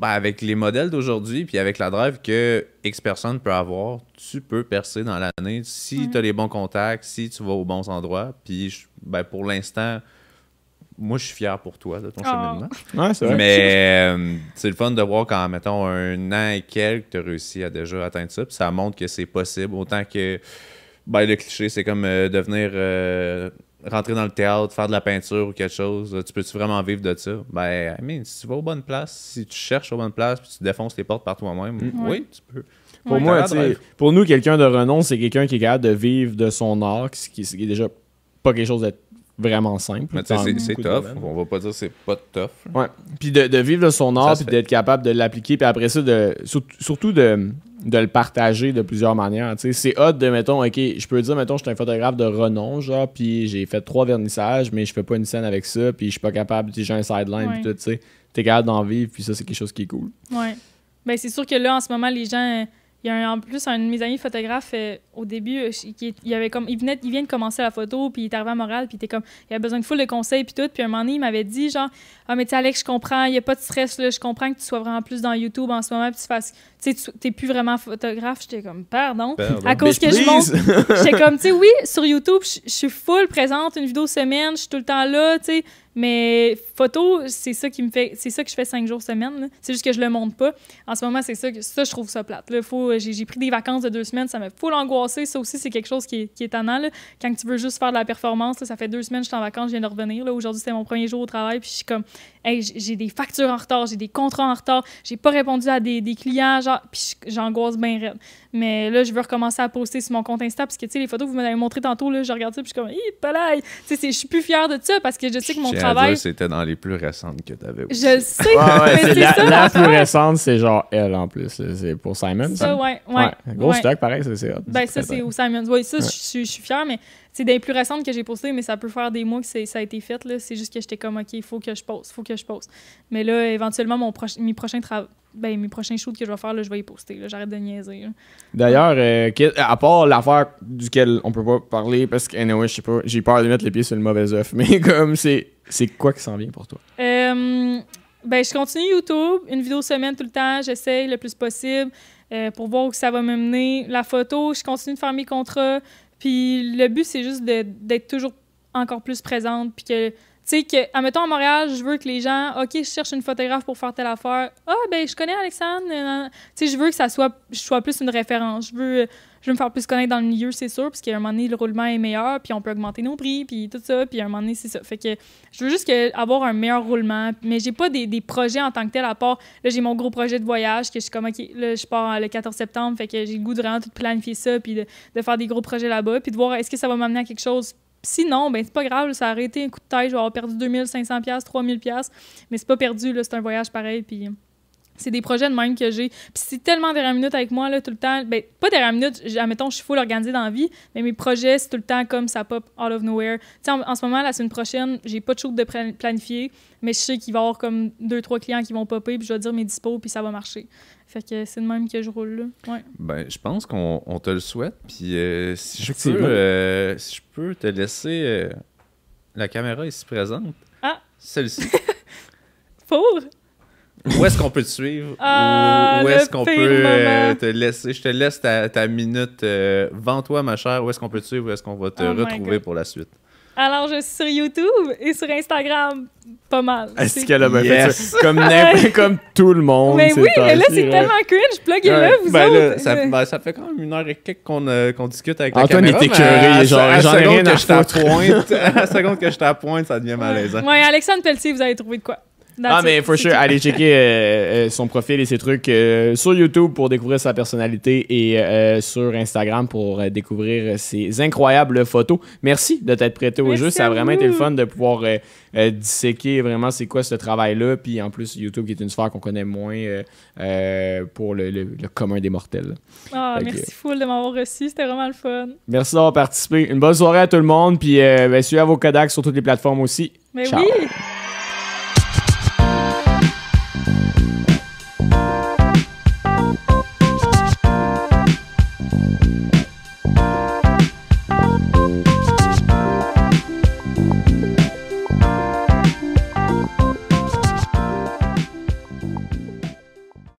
Ben, avec les modèles d'aujourd'hui, puis avec la drive que X personne peut avoir, tu peux percer dans l'année si tu as les bons contacts, si tu vas aux bons endroits. Puis, ben, pour l'instant, moi, je suis fier pour toi de ton cheminement. Ouais, c'est vrai. Mais c'est le fun de voir quand, mettons, 1 an et quelques, tu as réussi à déjà atteindre ça. Puis ça montre que c'est possible. Autant que ben, le cliché, c'est comme devenir... rentrer dans le théâtre, faire de la peinture ou quelque chose, tu peux-tu vraiment vivre de ça? Ben, si tu vas aux bonnes places, si tu cherches aux bonnes places, puis tu défonces les portes par toi-même, oui, tu peux. Pour moi, pour nous, quelqu'un de renom, c'est quelqu'un qui est capable de vivre de son art, ce qui est déjà pas quelque chose de vraiment simple. Mais c'est tough. On va pas dire que c'est pas tough. Ouais. Puis de vivre de son art, puis d'être capable de l'appliquer, puis après ça, surtout de le partager de plusieurs manières. T'sais. C'est hot de, mettons, OK, je peux dire, mettons, je suis un photographe de renom, genre, puis j'ai fait 3 vernissages, mais je fais pas une scène avec ça, puis je suis pas capable, j'ai un sideline, puis tout, tu sais. T'es capable d'en vivre, puis ça, c'est quelque chose qui est cool. Ouais. Ben, c'est sûr que là, en ce moment, les gens... Il y a en plus un de mes amis photographes, au début, il vient de commencer la photo, puis il est arrivé à Montréal, puis il avait besoin de full de conseils, puis tout. Puis un moment donné, il m'avait dit, genre, ah, mais tu sais, Alex, je comprends, il n'y a pas de stress, là, je comprends que tu sois vraiment plus dans YouTube en ce moment, puis tu t'es plus vraiment photographe. J'étais comme, pardon. À cause que je monte. J'étais comme, tu sais, oui, sur YouTube, je suis full présente, une vidéo semaine, je suis tout le temps là, tu sais. Mais photo, c'est ça qui me fait... C'est ça que je fais 5 jours semaine. Là. C'est juste que je le montre pas. En ce moment, c'est ça. Ça, je trouve ça plate. Là, j'ai pris des vacances de 2 semaines. Ça m'a full angoissé. Ça aussi, c'est quelque chose qui est étonnant. Là. Quand tu veux juste faire de la performance, là, ça fait 2 semaines que je suis en vacances, je viens de revenir. Là. Aujourd'hui, c'était mon premier jour au travail. Puis je suis comme, hey, j'ai des factures en retard, j'ai des contrats en retard, j'ai pas répondu à des clients. Genre, puis j'angoisse bien raide. Mais là, je veux recommencer à poster sur mon compte Insta parce que, tu sais, les photos que vous m'avez montrées tantôt, là, je regarde ça puis je suis comme, palais! Tu sais, je suis plus fière de ça parce que je sais que mon travail... C'était dans les plus récentes que tu avais aussi. Je sais, c'est la plus récente, c'est genre elle en plus. C'est pour Simon. Ça, ouais. Gros stock, pareil, c'est hot. Ben, ça, c'est au Simon. Oui, ça, je suis fière, mais c'est des plus récentes que j'ai postées, mais ça peut faire des mois que ça a été fait. Là. C'est juste que j'étais comme, OK, il faut que je poste. Mais là, éventuellement, mes prochains shoots que je vais faire, là, je vais y poster. Là. J'arrête de niaiser. Là. D'ailleurs, à part l'affaire duquel on peut pas parler, parce que, anyway, je sais pas, j'ai peur de mettre les pieds sur le mauvais œuf, mais comme c'est quoi qui s'en vient pour toi? Je continue YouTube, une vidéo semaine tout le temps, j'essaye le plus possible pour voir où ça va me mener. La photo, je continue de faire mes contrats. Puis le but, c'est juste d'être toujours encore plus présente. Puis que, tu sais, admettons à Montréal, je veux que les gens, OK, je cherche une photographe pour faire telle affaire. Ah, ben, je connais Alexandre. Tu sais, je veux que je sois plus une référence. Je veux me faire plus connaître dans le milieu, c'est sûr, parce qu'à un moment donné, le roulement est meilleur, puis on peut augmenter nos prix, puis tout ça. Puis à un moment donné, c'est ça. Fait que je veux juste avoir un meilleur roulement. Mais j'ai pas des projets en tant que tel, à part, là, j'ai mon gros projet de voyage, que je suis comme, OK, là, je pars le 14 septembre, fait que j'ai le goût de vraiment tout planifier ça, puis de faire des gros projets là-bas, puis de voir est-ce que ça va m'amener à quelque chose. Sinon, ben c'est pas grave, ça a arrêté un coup de tête, je vais avoir perdu 2500$, 3000$, mais c'est pas perdu, là, c'est un voyage pareil, puis c'est des projets de même que j'ai. Puis c'est tellement dernière minute avec moi, là, tout le temps. Ben, pas dernière minute, admettons, je suis full organisée dans la vie, mais mes projets, c'est tout le temps comme ça pop out of nowhere. Tu sais, en ce moment, la semaine prochaine, j'ai pas de shoot de planifier, mais je sais qu'il va y avoir comme 2-3 clients qui vont popper, puis je vais dire mes dispos, puis ça va marcher. Fait que c'est de même que je roule là. Ouais. Ben, je pense qu'on te le souhaite. Puis si je peux te laisser la caméra ici présente. Ah! Celle-ci. Pour? Où est-ce qu'on peut te suivre? Où est-ce qu'on peut te laisser? Je te laisse ta minute. Vends-toi, ma chère. Où est-ce qu'on peut te suivre? Où est-ce qu'on va te retrouver pour la suite? Alors, je suis sur YouTube et sur Instagram, pas mal. Est-ce qu'elle a fait ça? Comme tout le monde. Mais oui, mais là, c'est tellement cringe. Pluguez-le, vous autres. Là, ça fait quand même 1 heure et quelques qu'on discute avec Antoine la caméra. Antoine est écœuré. J'en ai rien à foutre. À la seconde que je t'appointe, ça devient malaisant. Ouais, Alexandre Pelletier, vous avez trouvé de quoi? Mais for sure, allez checker son profil et ses trucs sur YouTube pour découvrir sa personnalité et sur Instagram pour découvrir ses incroyables photos. Merci de t'être prêté au jeu. Ça a vraiment été le fun de pouvoir disséquer vraiment c'est quoi ce travail-là. Puis en plus, YouTube qui est une sphère qu'on connaît moins pour le commun des mortels. Merci full de m'avoir reçu. C'était vraiment le fun. Merci d'avoir participé. Une bonne soirée à tout le monde. Puis suivez à vos Kodak sur toutes les plateformes aussi. Mais ciao. Oui!